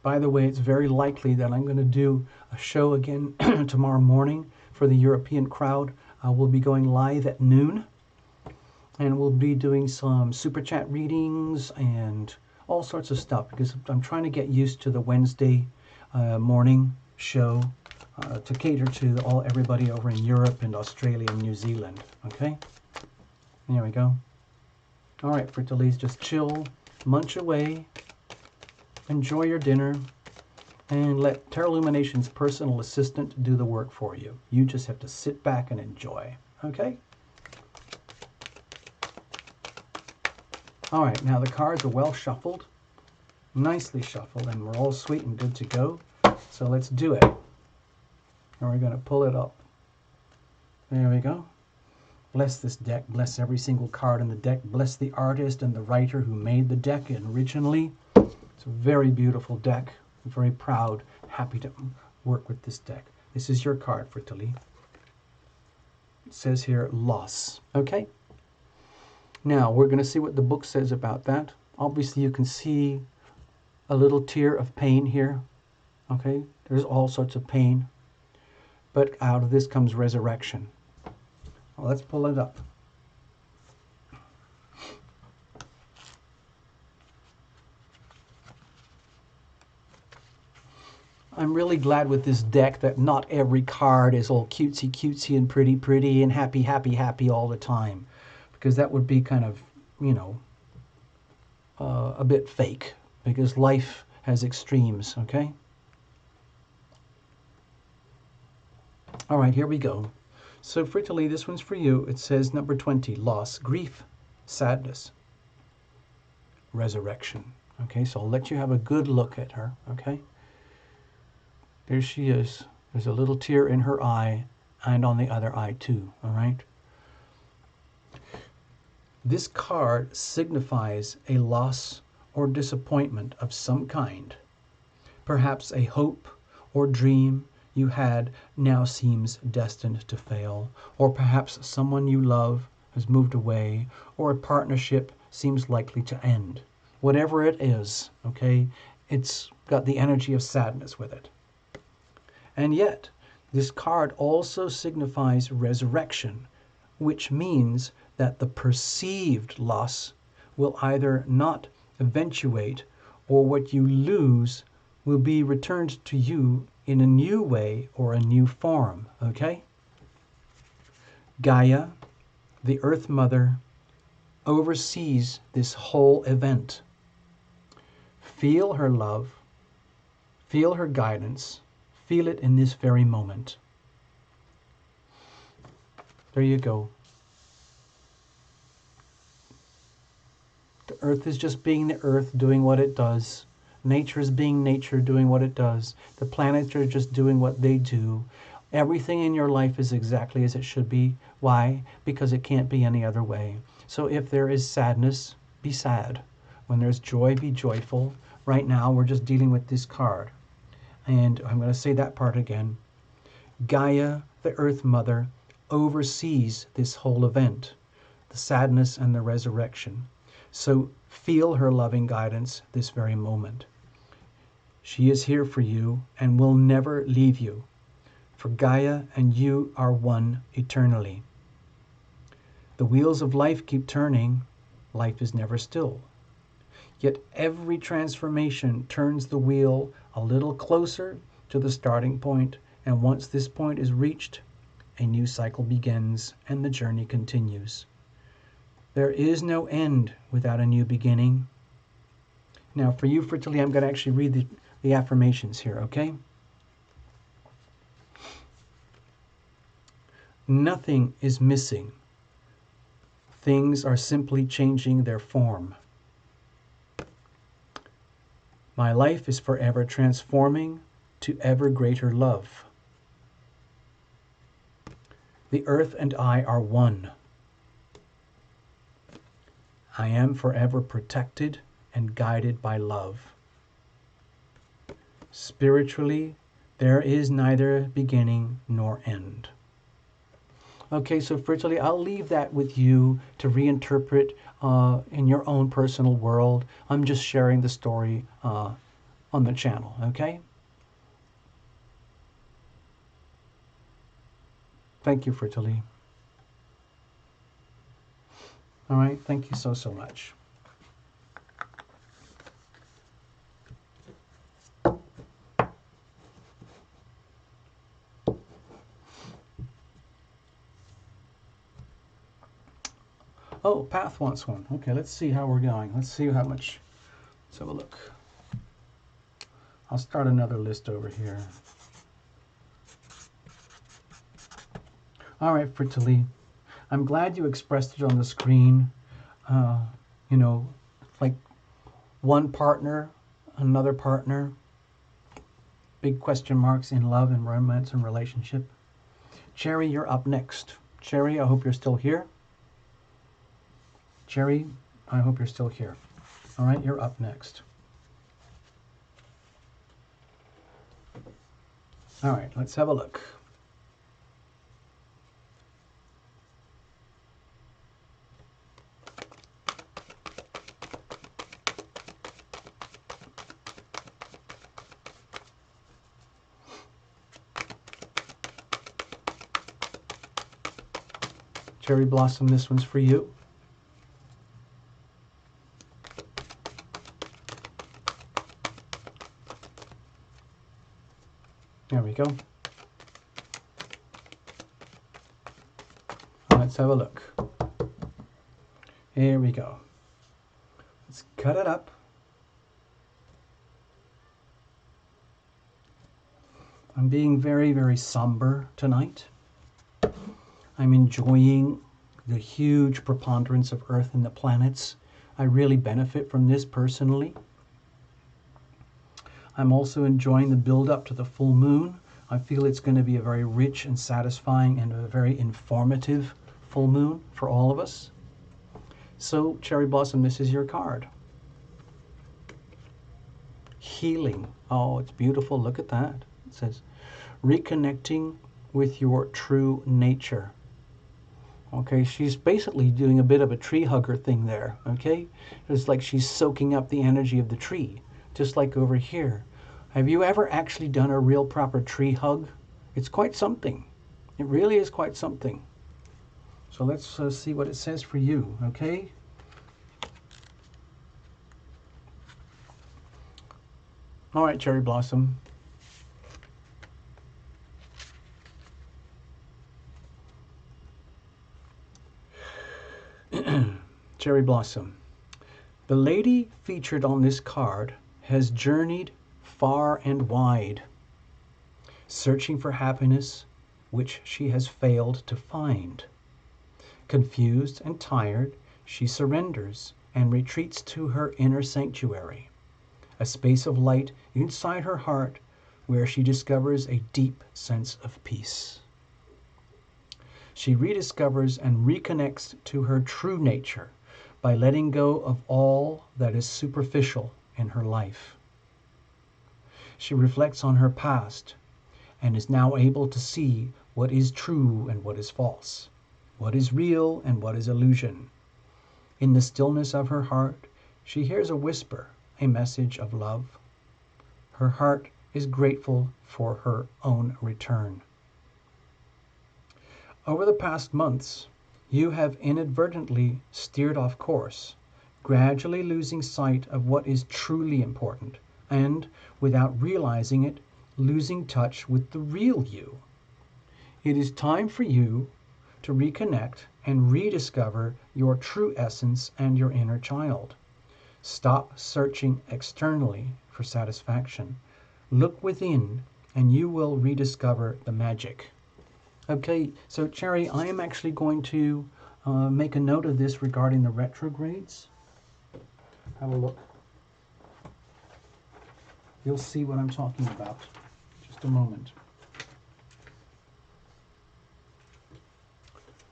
By the way, it's very likely that I'm going to do a show again tomorrow morning for the European crowd. We'll be going live at noon, and we'll be doing some super chat readings and all sorts of stuff, because I'm trying to get used to the Wednesday morning show to cater to everybody over in Europe and Australia and New Zealand. Okay, there we go. All right, Fritilis, just chill, munch away. Enjoy your dinner, and let Tarot Illumination's personal assistant do the work for you. You just have to sit back and enjoy, okay? All right, now the cards are well shuffled, nicely shuffled, and we're all sweet and good to go. So let's do it. And we're going to pull it up. There we go. Bless this deck. Bless every single card in the deck. Bless the artist and the writer who made the deck originally. It's a very beautiful deck. I'm very proud, happy to work with this deck. This is your card, Fritili. It says here, loss. Okay? Now, we're going to see what the book says about that. Obviously, you can see a little tear of pain here. Okay? There's all sorts of pain. But out of this comes resurrection. Well, let's pull it up. I'm really glad with this deck that not every card is all cutesy and pretty and happy all the time, because that would be kind of, you know, a bit fake, because life has extremes, okay? All right, here we go. So Fritili, this one's for you. It says number 20, loss, grief, sadness, resurrection. Okay, so I'll let you have a good look at her, okay? There she is. There's a little tear in her eye and on the other eye too, all right? This card signifies a loss or disappointment of some kind. Perhaps a hope or dream you had now seems destined to fail, or perhaps someone you love has moved away, or a partnership seems likely to end. Whatever it is, okay, it's got the energy of sadness with it. And yet, this card also signifies resurrection, which means that the perceived loss will either not eventuate, or what you lose will be returned to you in a new way or a new form, okay? Gaia, the Earth Mother, oversees this whole event. Feel her love, feel her guidance, feel it in this very moment. There you go. The earth is just being the earth, doing what it does. Nature is being nature, doing what it does. The planets are just doing what they do. Everything in your life is exactly as it should be. Why? Because it can't be any other way. So if there is sadness, be sad. When there's joy, be joyful. Right now, we're just dealing with this card. And I'm going to say that part again. Gaia, the Earth Mother, oversees this whole event, the sadness and the resurrection. So feel her loving guidance this very moment. She is here for you and will never leave you, for Gaia and you are one eternally. The wheels of life keep turning. Life is never still. Yet every transformation turns the wheel a little closer to the starting point, and once this point is reached, a new cycle begins and the journey continues. There is no end without a new beginning. Now for you, Fritili, I'm going to actually read the affirmations here, okay? Nothing is missing. Things are simply changing their form. My life is forever transforming. to ever greater love. The earth and I are one. I am forever protected and guided by love. Spiritually, there is neither beginning nor end. Okay, so virtually, I'll leave that with you to reinterpret in your own personal world. I'm just sharing the story on the channel, okay? Thank you, Fertili. All right, thank you so, so much. Oh, Path wants one. Okay, let's see how we're going. Let's see how much. Let's have a look. I'll start another list over here. All right, Fertili. I'm glad you expressed it on the screen. You know, like one partner, another partner, big question marks in love and romance and relationship. Cherry, you're up next. Cherry, I hope you're still here. Cherry, I hope you're still here. All right, you're up next. All right, let's have a look. Cherry Blossom, this one's for you. There we go. Let's have a look. Here we go. Let's cut it up. I'm being very, very somber tonight. I'm enjoying the huge preponderance of Earth and the planets. I really benefit from this personally. I'm also enjoying the build-up to the full moon. I feel it's going to be a very rich and satisfying and a very informative full moon for all of us. So, Cherry Blossom, this is your card. Healing. Oh, it's beautiful. Look at that. It says, reconnecting with your true nature. Okay, she's basically doing a bit of a tree hugger thing there, okay? It's like she's soaking up the energy of the tree, just like over here. Have you ever actually done a real proper tree hug? It's quite something. It really is quite something. So let's see what it says for you, okay? All right, Cherry Blossom. Cherry Blossom. The lady featured on this card has journeyed far and wide, searching for happiness which she has failed to find. Confused and tired, she surrenders and retreats to her inner sanctuary, a space of light inside her heart where she discovers a deep sense of peace. She rediscovers and reconnects to her true nature by letting go of all that is superficial in her life. She reflects on her past and is now able to see what is true and what is false, what is real and what is illusion. In the stillness of her heart, she hears a whisper, a message of love. Her heart is grateful for her own return. Over the past months, you have inadvertently steered off course, gradually losing sight of what is truly important, and, without realizing it, losing touch with the real you. It is time for you to reconnect and rediscover your true essence and your inner child. Stop searching externally for satisfaction. Look within, and you will rediscover the magic. Okay, so Cherry, I am actually going to make a note of this regarding the retrogrades. Have a look. You'll see what I'm talking about. Just a moment.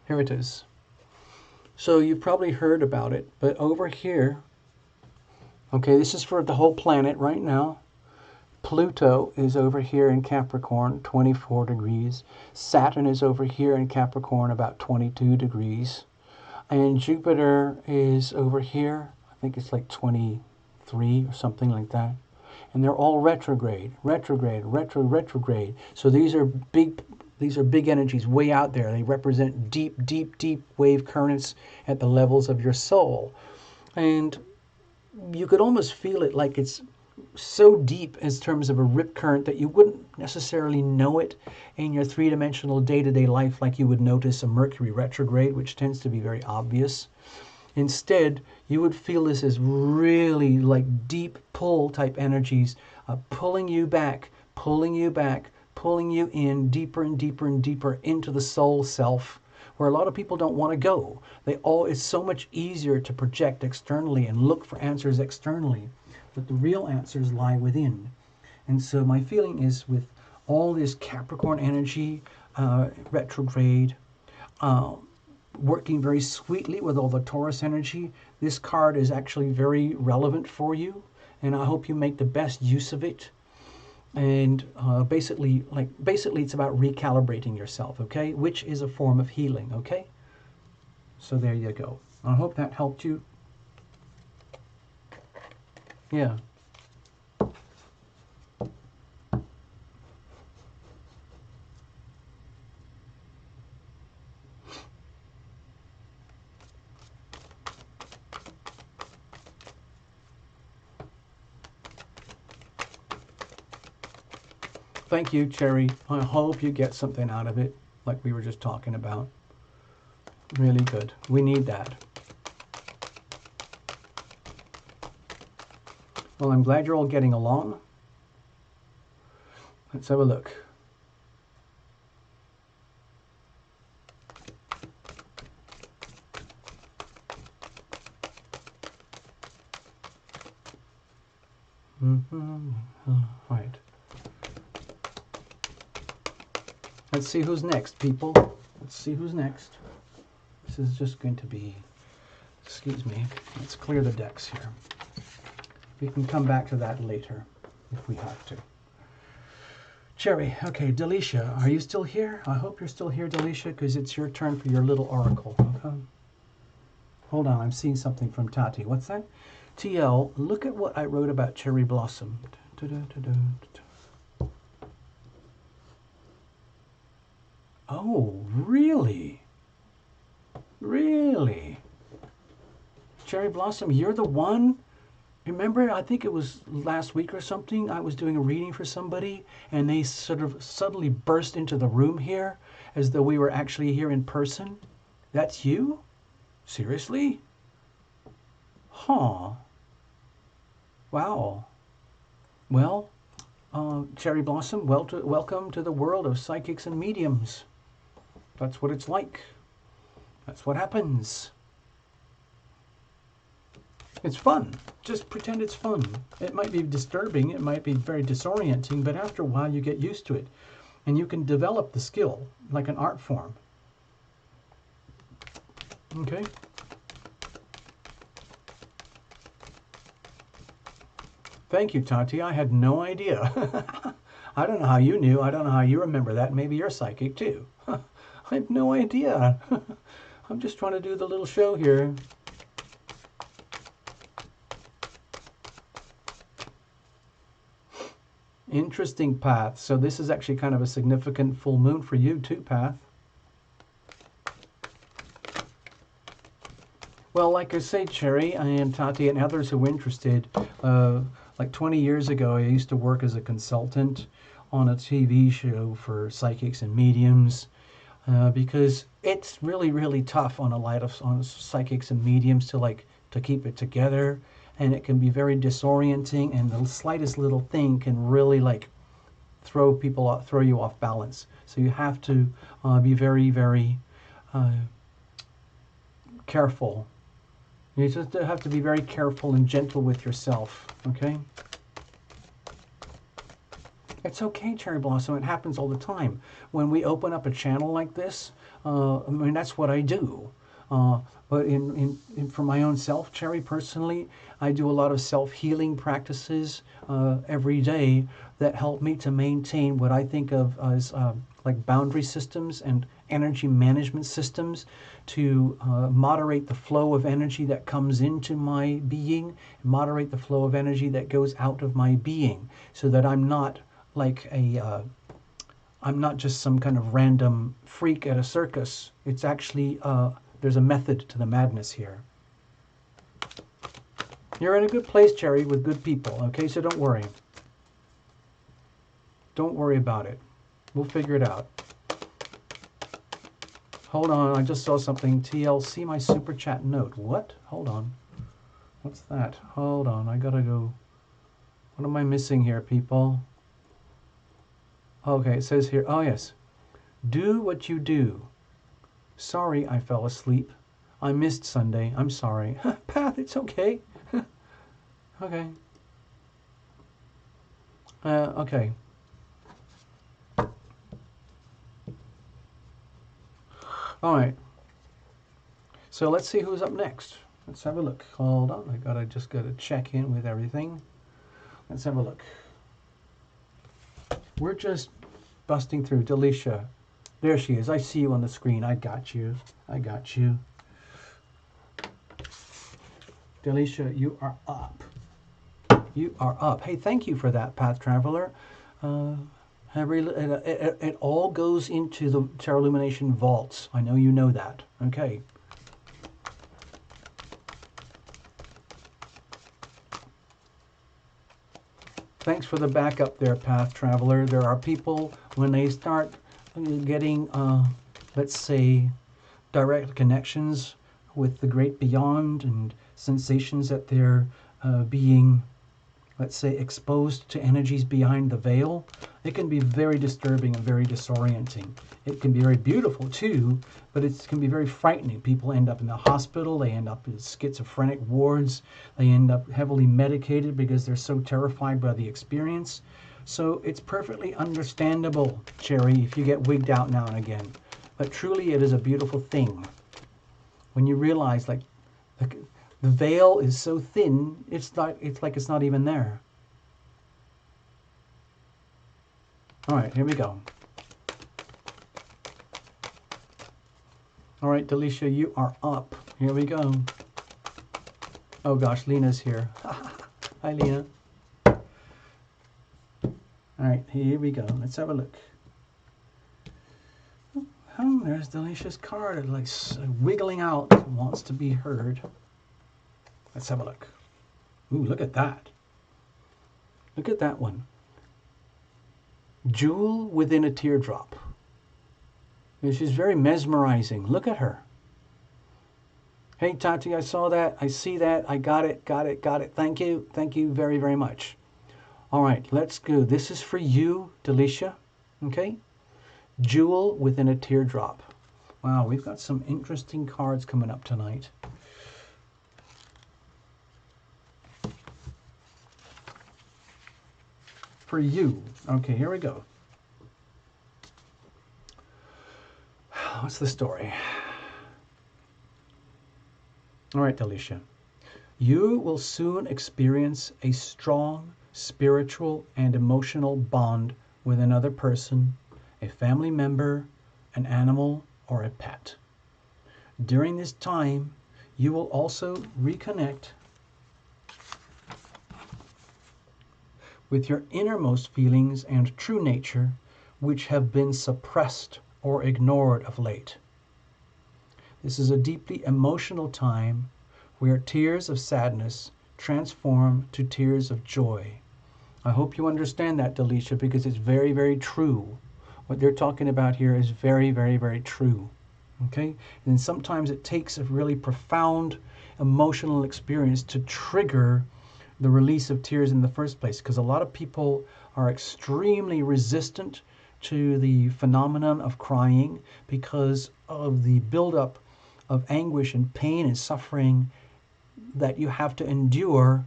Here it is. So you've probably heard about it, but over here, okay, this is for the whole planet right now. Pluto is over here in Capricorn, 24 degrees. Saturn is over here in Capricorn, about 22 degrees. And Jupiter is over here, I think it's like 23 or something like that. And they're all retrograde, retrograde. So these are big energies way out there. They represent deep, deep, deep wave currents at the levels of your soul. And you could almost feel it like it's so deep in terms of a rip current that you wouldn't necessarily know it in your three-dimensional day-to-day life like you would notice a Mercury retrograde, which tends to be very obvious. Instead, you would feel this as really like deep pull type energies, pulling you back, pulling you in deeper and deeper and deeper into the soul self, where a lot of people don't want to go. It's so much easier to project externally and look for answers externally, but the real answers lie within. And so my feeling is, with all this Capricorn energy, retrograde, working very sweetly with all the Taurus energy, this card is actually very relevant for you, and I hope you make the best use of it. And basically it's about recalibrating yourself, okay? Which is a form of healing, okay? So there you go. I hope that helped you. Yeah. Thank you, Cherry. I hope you get something out of it, like we were just talking about. Really good. We need that. Well, I'm glad you're all getting along. Let's have a look. Right. Let's see who's next, people. Let's see who's next. This is just going to be, excuse me, let's clear the decks here. We can come back to that later if we have to. Cherry, okay, Delicia, are you still here? I hope you're still here, Delicia, because it's your turn for your little oracle. Okay? Hold on, I'm seeing something from Tati. What's that? TL, look at what I wrote about cherry blossom. Oh, really? Really? Cherry blossom, you're the one? Remember, I think it was last week or something, I was doing a reading for somebody, and they sort of suddenly burst into the room here, as though we were actually here in person. That's you? Seriously? Huh. Wow. Well, Cherry Blossom, welcome to the world of psychics and mediums. That's what it's like. That's what happens. It's fun. Just pretend it's fun. It might be disturbing, it might be very disorienting, but after a while you get used to it. And you can develop the skill, like an art form. Okay? Thank you, Tati. I had no idea. I don't know how you knew. I don't know how you remember that. Maybe you're psychic, too. I have no idea. I'm just trying to do the little show here. Interesting, Path. So this is actually kind of a significant full moon for you, too, Path. Well, like I say, Cherry and Tati and others who are interested, like 20 years ago, I used to work as a consultant on a TV show for psychics and mediums, because it's really, really tough on psychics and mediums to keep it together, and it can be very disorienting, and the slightest little thing can really throw you off balance. So you have to be very, very careful. You just have to be very careful and gentle with yourself, okay? It's okay, Cherry Blossom. It happens all the time. When we open up a channel like this, I mean, that's what I do. But for my own self, Cherry, personally, I do a lot of self-healing practices every day that help me to maintain what I think of as like boundary systems and energy management systems to moderate the flow of energy that comes into my being, moderate the flow of energy that goes out of my being, so that I'm not like I'm not just some kind of random freak at a circus. It's actually, there's a method to the madness here. You're in a good place, Cherry, with good people, okay? So don't worry. Don't worry about it. We'll figure it out. Hold on, I just saw something. TLC, my super chat note. What? Hold on. What's that? Hold on, I gotta go. What am I missing here, people? Okay, it says here, oh yes. Do what you do. Sorry I fell asleep. I missed Sunday. I'm sorry. Path, it's okay. Okay. Okay. All right. So let's see who's up next. Let's have a look. Hold on. Just gotta check in with everything. Let's have a look. We're just busting through. Delisha. There she is. I see you on the screen. I got you. I got you. Delisha, you are up. You are up. Hey, thank you for that, Path Traveler. It all goes into the Tarot Illumination vaults. I know you know that. Okay. Thanks for the backup there, Path Traveler. There are people, when they start getting, let's say, direct connections with the great beyond and sensations that they're being, let's say, exposed to energies behind the veil, it can be very disturbing and very disorienting. It can be very beautiful too, but it can be very frightening. People end up in the hospital, they end up in schizophrenic wards, they end up heavily medicated because they're so terrified by the experience. So it's perfectly understandable, Cherry, if you get wigged out now and again. But truly it is a beautiful thing. When you realize like the veil is so thin, it's like it's not even there. All right, here we go. All right, Delisha, you are up. Here we go. Oh gosh, Lena's here. Hi, Lena. All right, here we go. Let's have a look. Oh, there's Delisha's card. It like wiggling out. It wants to be heard. Let's have a look. Ooh, look at that. Look at that one. Jewel within a teardrop. And she's very mesmerizing. Look at her. Hey, Tati, I saw that. I see that. I got it. Got it. Got it. Thank you. Thank you very, very much. All right, let's go. This is for you, Delisha. Okay? Jewel within a teardrop. Wow, we've got some interesting cards coming up tonight. For you. Okay, here we go. What's the story? All right, Delisha. You will soon experience a strong spiritual and emotional bond with another person, a family member, an animal, or a pet. During this time, you will also reconnect with your innermost feelings and true nature, which have been suppressed or ignored of late. This is a deeply emotional time where tears of sadness transform to tears of joy. I hope you understand that, Delisha, because it's very, very true. What they're talking about here is very, very, very true. Okay? And sometimes it takes a really profound emotional experience to trigger the release of tears in the first place, because a lot of people are extremely resistant to the phenomenon of crying because of the buildup of anguish and pain and suffering that you have to endure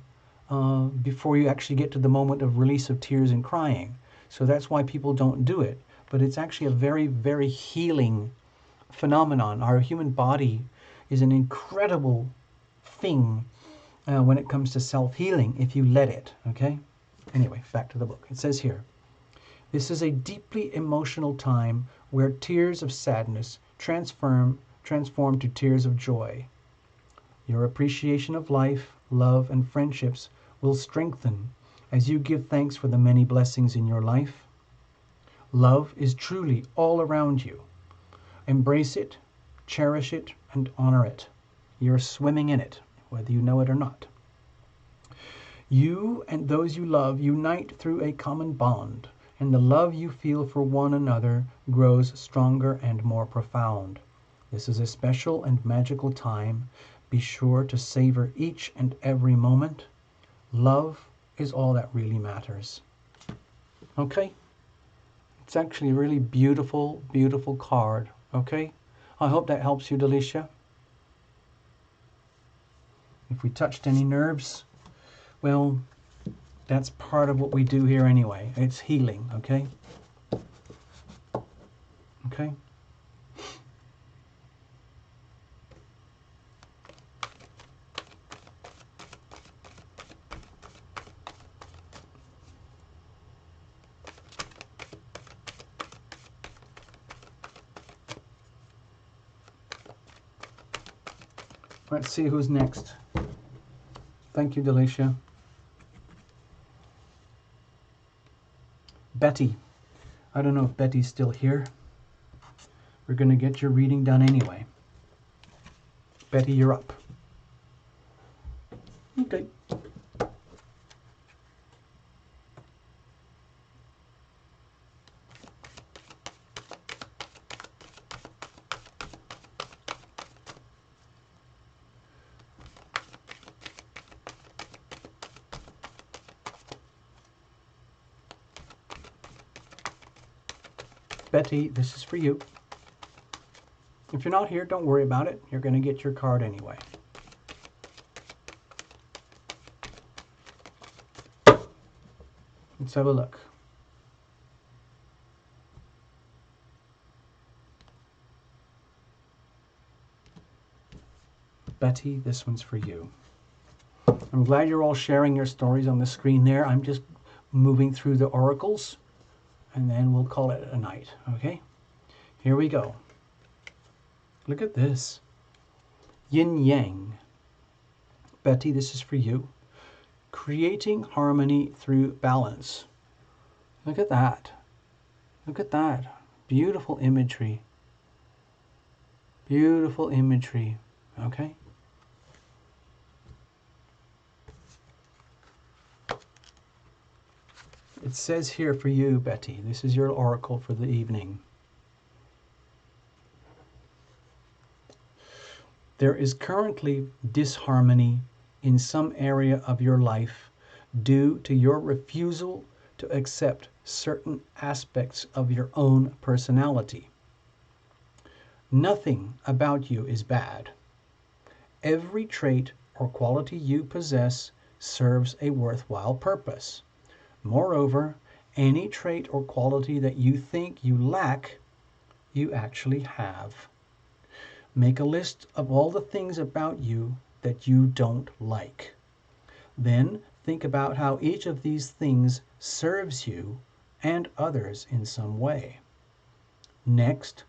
before you actually get to the moment of release of tears and crying. So that's why people don't do it. But it's actually a very, very healing phenomenon. Our human body is an incredible thing when it comes to self-healing if you let it, okay? Anyway, back to the book. It says here, this is a deeply emotional time where tears of sadness transform to tears of joy. Your appreciation of life, love, and friendships will strengthen as you give thanks for the many blessings in your life. Love is truly all around you. Embrace it, cherish it, and honor it. You're swimming in it, whether you know it or not. You and those you love unite through a common bond, and the love you feel for one another grows stronger and more profound. This is a special and magical time. Be sure to savor each and every moment. Love is all that really matters. Okay? It's actually a really beautiful, beautiful card. Okay? I hope that helps you, Delicia. If we touched any nerves, well, that's part of what we do here anyway. It's healing, okay? Okay? Let's see who's next. Thank you, Delicia. Betty. I don't know if Betty's still here. We're going to get your reading done anyway. Betty, you're up. Okay. Betty, this is for you. If you're not here, don't worry about it. You're going to get your card anyway. Let's have a look. Betty, this one's for you. I'm glad you're all sharing your stories on the screen there. I'm just moving through the oracles, and then we'll call it a night, okay? Here we go. Look at this. Yin Yang. Betty, this is for you. Creating harmony through balance. Look at that. Look at that. Beautiful imagery. Beautiful imagery. Okay? It says here for you, Betty, this is your oracle for the evening. There is currently disharmony in some area of your life due to your refusal to accept certain aspects of your own personality. Nothing about you is bad. Every trait or quality you possess serves a worthwhile purpose. Moreover, any trait or quality that you think you lack, you actually have. Make a list of all the things about you that you don't like. Then think about how each of these things serves you and others in some way. Next,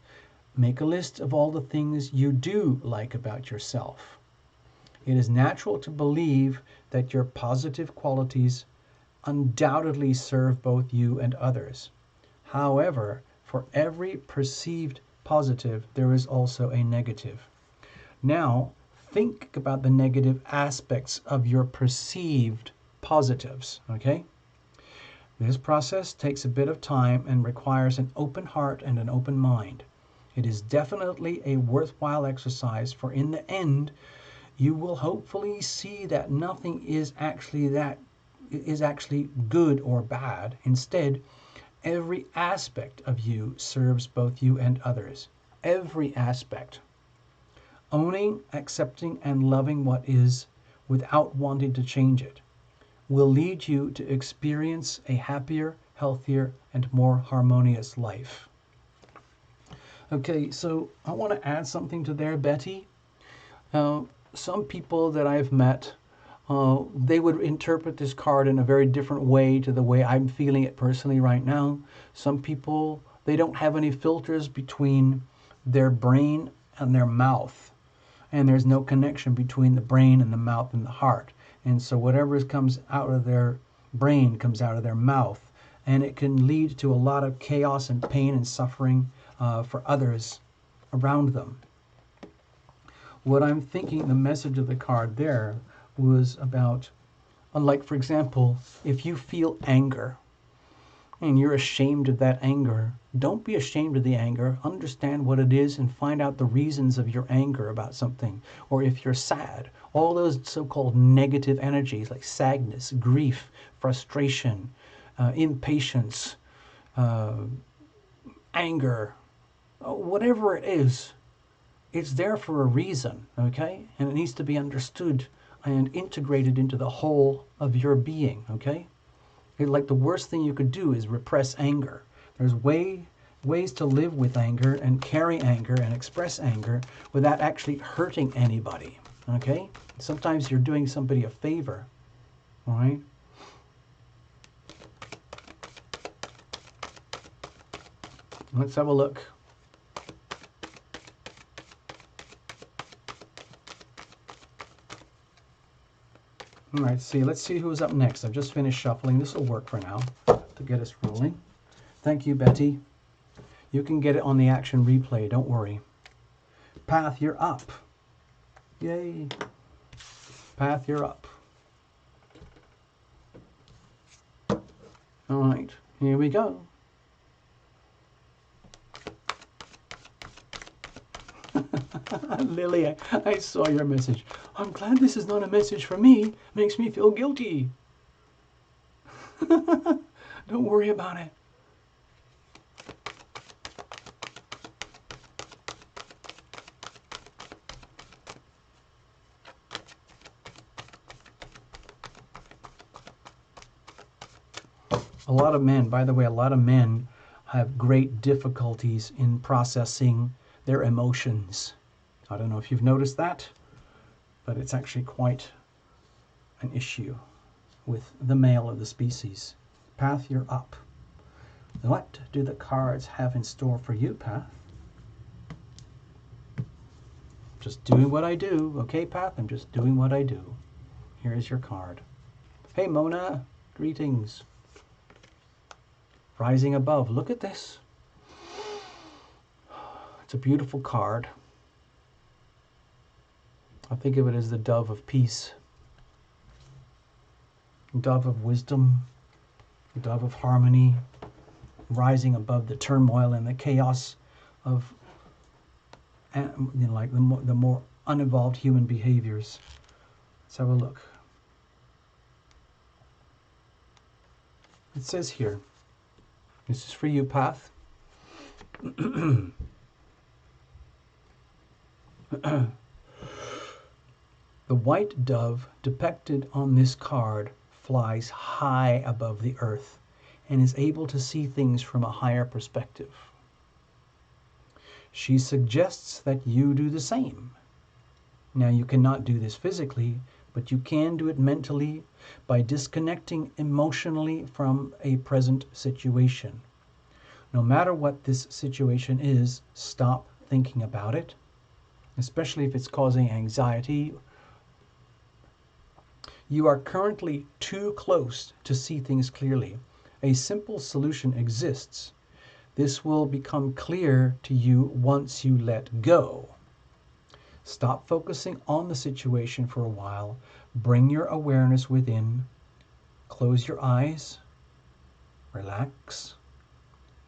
make a list of all the things you do like about yourself. It is natural to believe that your positive qualities undoubtedly serve both you and others. However, for every perceived positive, there is also a negative. Now, think about the negative aspects of your perceived positives, okay? This process takes a bit of time and requires an open heart and an open mind. It is definitely a worthwhile exercise, for in the end, you will hopefully see that nothing is actually good or bad. Instead, every aspect of you serves both you and others. Every aspect. Owning, accepting, and loving what is without wanting to change it will lead you to experience a happier, healthier, and more harmonious life. Okay, so I want to add something to there, Betty. Some people that I've met, they would interpret this card in a very different way to the way I'm feeling it personally right now. Some people, they don't have any filters between their brain and their mouth. And there's no connection between the brain and the mouth and the heart. And so whatever comes out of their brain comes out of their mouth. And it can lead to a lot of chaos and pain and suffering for others around them. What I'm thinking the message of the card there was about, like for example, if you feel anger and you're ashamed of that anger, don't be ashamed of the anger. Understand what it is and find out the reasons of your anger about something. Or if you're sad, all those so-called negative energies like sadness, grief, frustration, impatience, anger, whatever it is, it's there for a reason, okay? And it needs to be understood and integrated into the whole of your being, okay? Like the worst thing you could do is repress anger. There's ways to live with anger and carry anger and express anger without actually hurting anybody, okay? Sometimes you're doing somebody a favor, all right? Let's have a look. All right, let's see who's up next. I've just finished shuffling. This will work for now to get us rolling. Thank you, Betty. You can get it on the action replay, don't worry. Path, you're up. Yay. Path, you're up. All right, here we go. Lily, I saw your message. I'm glad this is not a message for me. Makes me feel guilty. Don't worry about it. A lot of men, by the way, a lot of men have great difficulties in processing their emotions. I don't know if you've noticed that, but it's actually quite an issue with the male of the species. Path, you're up. What do the cards have in store for you, Path? Just doing what I do. Okay, Path, I'm just doing what I do. Here's your card. Hey, Mona. Greetings. Rising above. Look at this. It's a beautiful card. I think of it as the dove of peace, dove of wisdom, dove of harmony, rising above the turmoil and the chaos of, like the more unevolved human behaviors. Let's have a look. It says here, this is for you, Path. The white dove depicted on this card flies high above the earth and is able to see things from a higher perspective. She suggests that you do the same. Now, you cannot do this physically, but you can do it mentally by disconnecting emotionally from a present situation. No matter what this situation is, stop thinking about it, especially if it's causing anxiety. You are currently too close to see things clearly. A simple solution exists. This will become clear to you once you let go. Stop focusing on the situation for a while. Bring your awareness within. Close your eyes. Relax.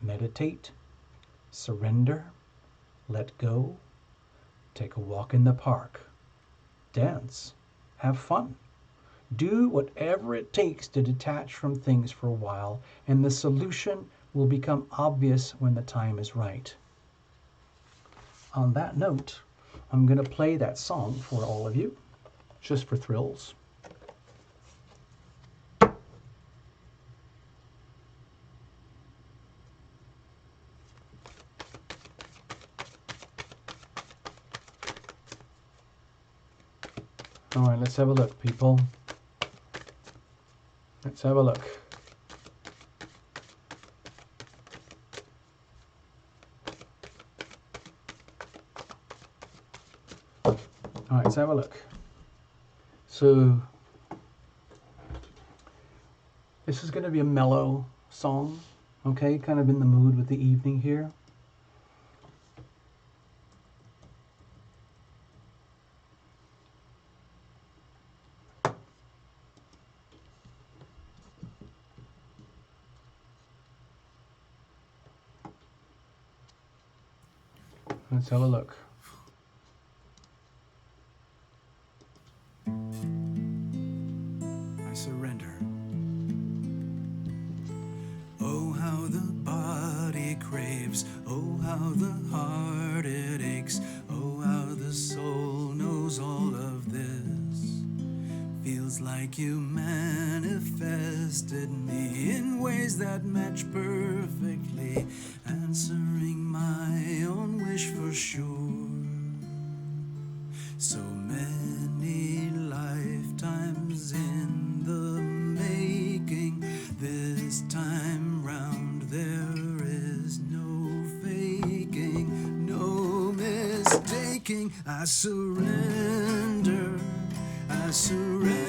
Meditate. Surrender. Let go. Take a walk in the park. Dance. Have fun. Do whatever it takes to detach from things for a while, and the solution will become obvious when the time is right. On that note, I'm going to play that song for all of you, just for thrills. All right, let's have a look, people. Let's have a look. All right, let's have a look. So this is going to be a mellow song, okay? Kind of in the mood with the evening here. Let's have a look. I surrender. Oh, how the body craves. Oh, how the heart it aches. Oh, how the soul knows all of this. Feels like you manifested me in ways that match perfectly, answering my own wish for sure. So many lifetimes in the making. This time round there is no faking, no mistaking. I surrender, I surrender.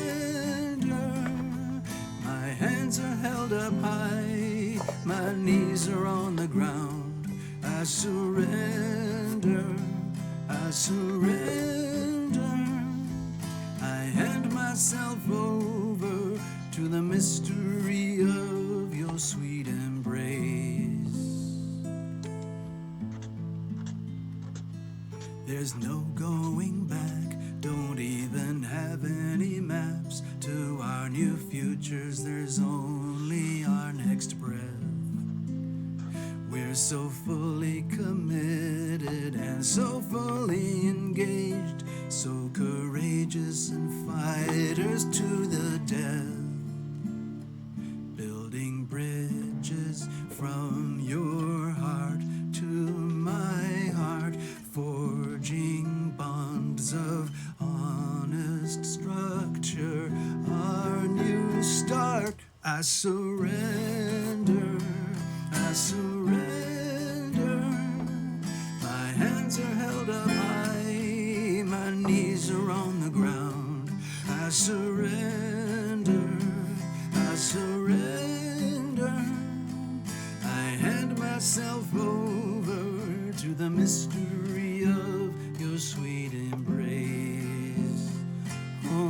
My hands are held up high, my knees are on the ground. I surrender, I surrender. I hand myself over to the mystery of your sweet embrace. There's no going back, don't even have any maps to our new futures. There's only our next breath. We're so fully committed and so fully engaged, so courageous and fighters to the death, building bridges from your heart to my heart, forging bonds of honest structure, our new start. I surrender, I surrender. My hands are held up high, my knees are on the ground. I surrender, I surrender. I hand myself over to the mystery of your sweet embrace. Oh,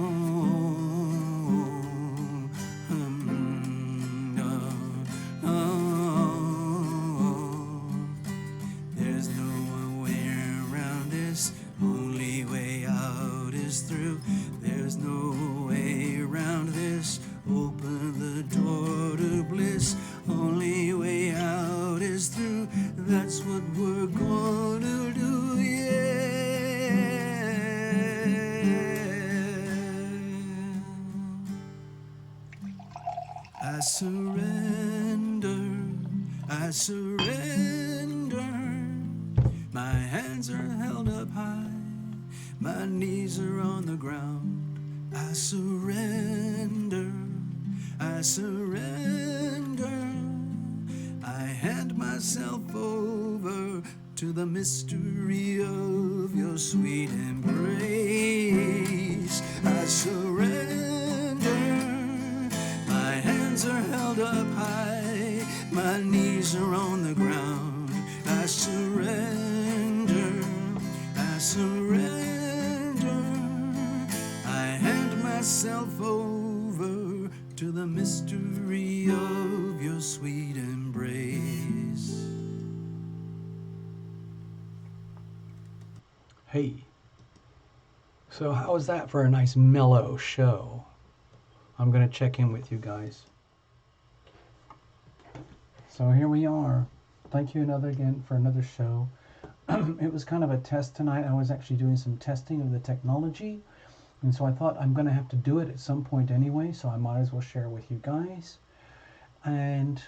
there's no way around this, only way out is through. There's no way around this, open the door to bliss. Only way out is through, that's what we're gonna do, yeah. I surrender, I surrender. My hands are held up high, my knees are on the ground. I surrender, I surrender. I hand myself over to the mystery of your sweet embrace. I surrender. My hands are held up high, my knees are on the ground. I surrender, I surrender. I hand myself over to the mystery of your sweet embrace. Hey, so how was that for a nice mellow show? I'm going to check in with you guys. So here we are. Thank you again for another show. It was kind of a test tonight. I was actually doing some testing of the technology. And so I thought I'm going to have to do it at some point anyway, so I might as well share with you guys. And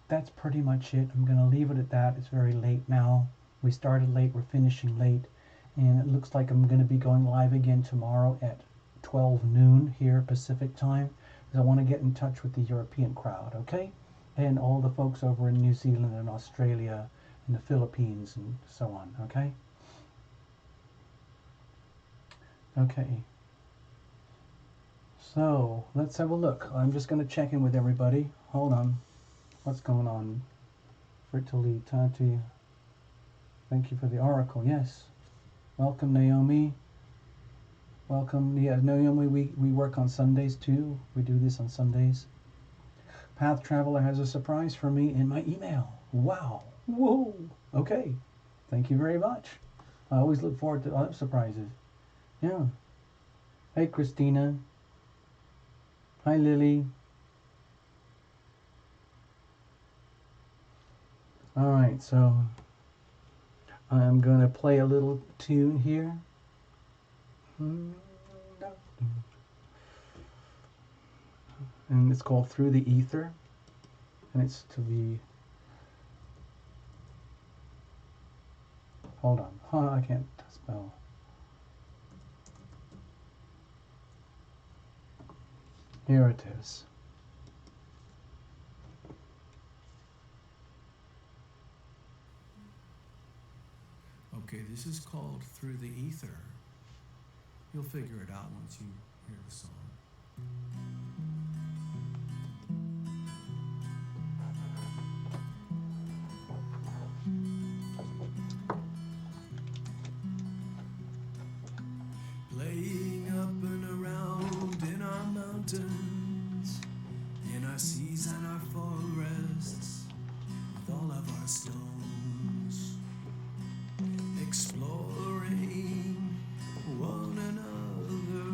that's pretty much it. I'm going to leave it at that. It's very late now. We started late, we're finishing late. And it looks like I'm going to be going live again tomorrow at 12 noon here Pacific time, because I want to get in touch with the European crowd, okay? And all the folks over in New Zealand and Australia and the Philippines and so on, okay? Okay. So, let's have a look. I'm just going to check in with everybody. Hold on. What's going on? Fertili, Tati. Thank you for the oracle. Yes. Welcome, Naomi. Welcome. Yeah, Naomi, we work on Sundays too. We do this on Sundays. Path Traveler has a surprise for me in my email. Wow. Whoa. Okay. Thank you very much. I always look forward to other surprises. Yeah. Hey, Christina. Hi, Lily. All right, so I'm going to play a little tune here. And it's called Through the Ether. And it's to be... Hold on. Huh, I can't spell. Here it is. Okay, this is called Through the Ether. You'll figure it out once you hear the song. Playing up and around in our mountains, in our seas and our forests, with all of our stones, exploring one another,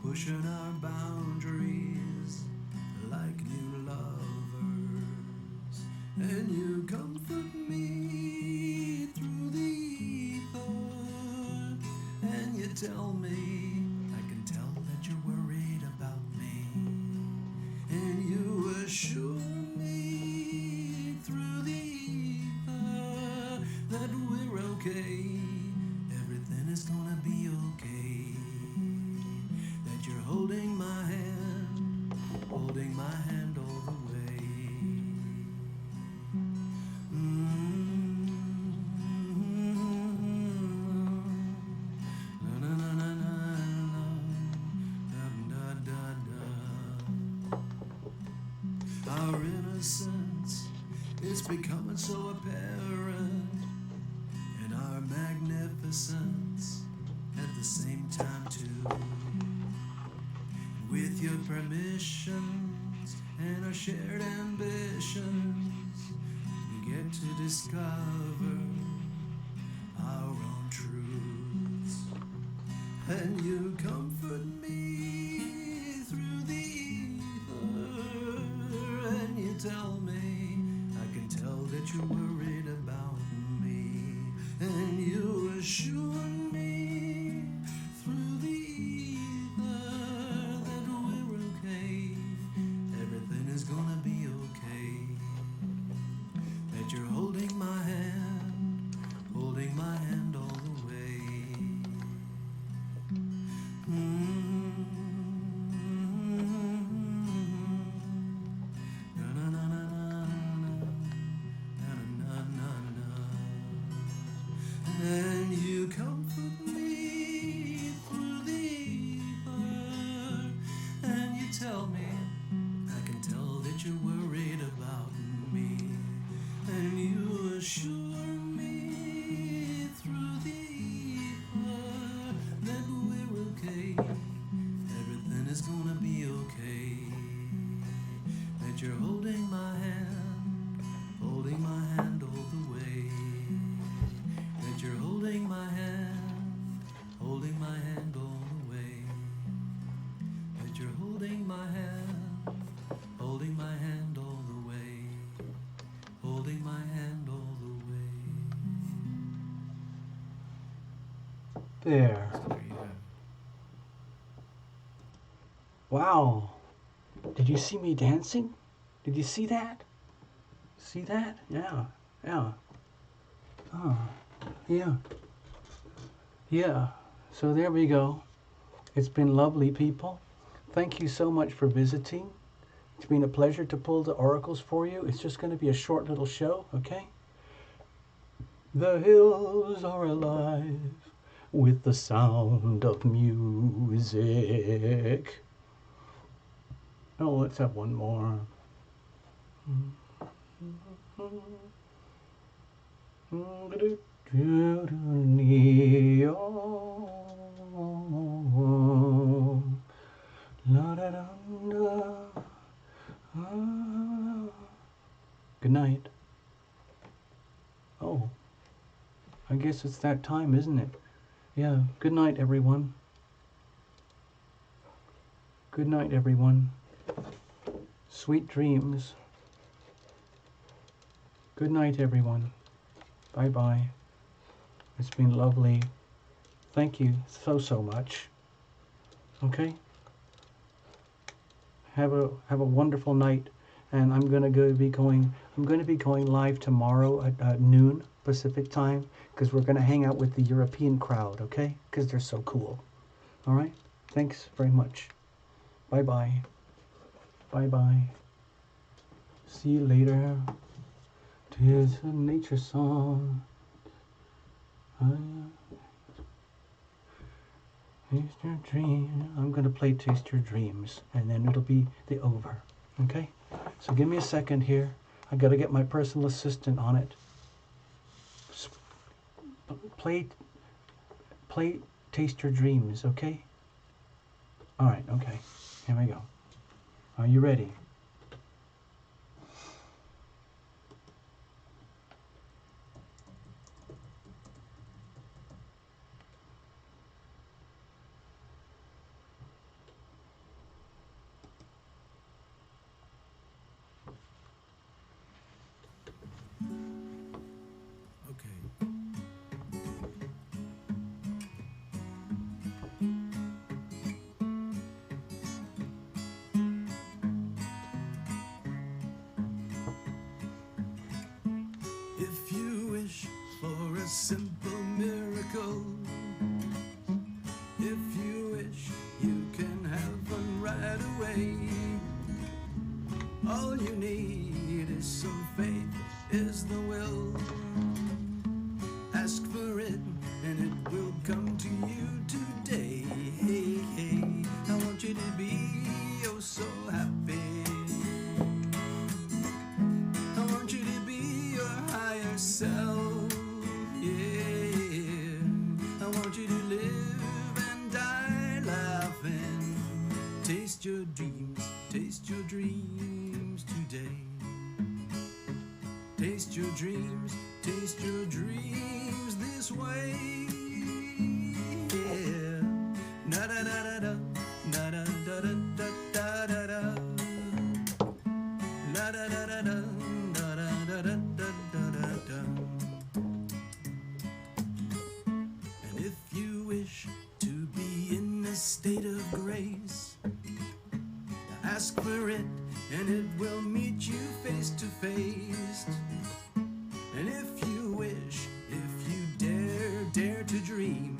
pushing our boundaries like new lovers. And you comfort me through the ether, and you tell me I can tell that you're worried about me, and you assure me through the ether that we're okay, everything is gonna be okay, that you're holding my hand all the way. Na, na, na, na, na, da, da, da, da. Our innocence is becoming so apparent, and our magnificence at the same time too. With your permissions and our shared ambitions, we get to discover our own truths. And you comfort me through the ether, and you tell me I can tell that you're worried about me, and you assure me through the ether that we're okay, everything is gonna be okay, that you're holding my hand all the way. Na, na, na, na, na, na, na, na. And you comfort me through the ether, and you tell me I can tell that you're worried about me, and you assure me through the ether that we're okay, everything is gonna be okay, that you're holding my hand all the way, that you're holding my hand all the way, that you're holding my hand all the way, holding my hand all the way. There. So there you have it. Wow. Did you see me dancing? Did you see that? See that? Yeah. Yeah. Oh, yeah. Yeah, so there we go. It's been lovely, people. Thank you so much for visiting. It's been a pleasure to pull the oracles for you. It's just going to be a short little show, okay? The hills are alive with the sound of music. Oh, let's have one more. Good night. Oh, I guess it's that time, isn't it? Yeah, good night, everyone. Good night, everyone. Sweet dreams. Good night, everyone. Bye-bye. It's been lovely. Thank you so much. Okay? Have a wonderful night. And I'm going to be going live tomorrow at noon Pacific time, because we're going to hang out with the European crowd, okay? Because they're so cool. All right? Thanks very much. Bye-bye. Bye-bye. See you later. 'Tis a nature song. Taste your dream. I'm going to play Taste Your Dreams, and then it'll be the over. Okay? So give me a second here. I got to get my personal assistant on it. Play Taste Your Dreams, okay? All right, okay. Here we go. Are you ready? Okay. If you wish for a simple miracle, if you wish you can have one right away, all you need is some faith, is the will. Ask for it and it will come to you today. Hey, hey, I want you to be oh so happy. I want you to be your higher self. Yeah, I want you to live and die laughing. Taste your dreams today. Taste your dreams this way. Yeah. Na da da da da, na da da da da da da. La da da da da, da da da da da da da. And if you wish to be in a state of grace, ask for it and it will meet you face to face. And if you wish, if you dare to dream,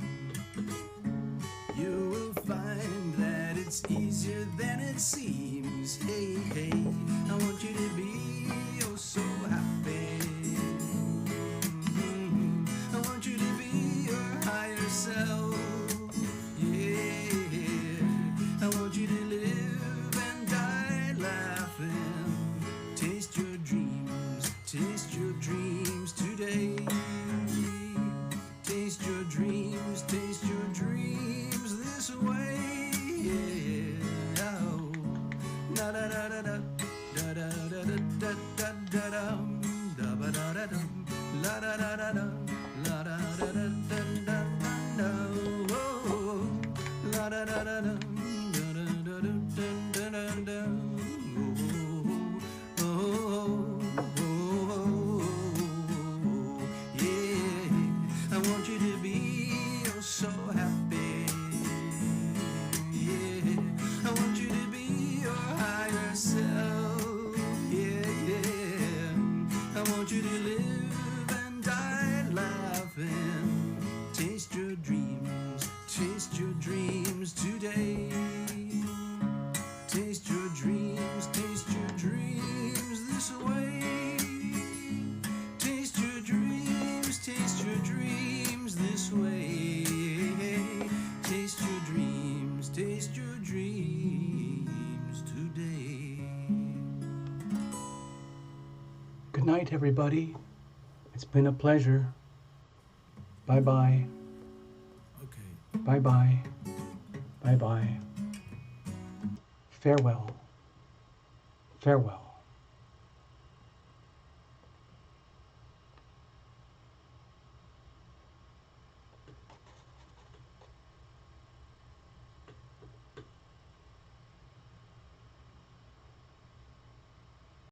you will find that it's easier than it seems. Hey, hey, I want you to be oh so happy. I want you to be your higher self. Yeah, I want you to live and die laughing. Taste your dreams today. Taste your dreams this way. Yeah. Oh. Da da da da da da da da Good night, everybody. It's been a pleasure. Bye-bye. Okay. Bye-bye. Bye-bye. Farewell. Farewell.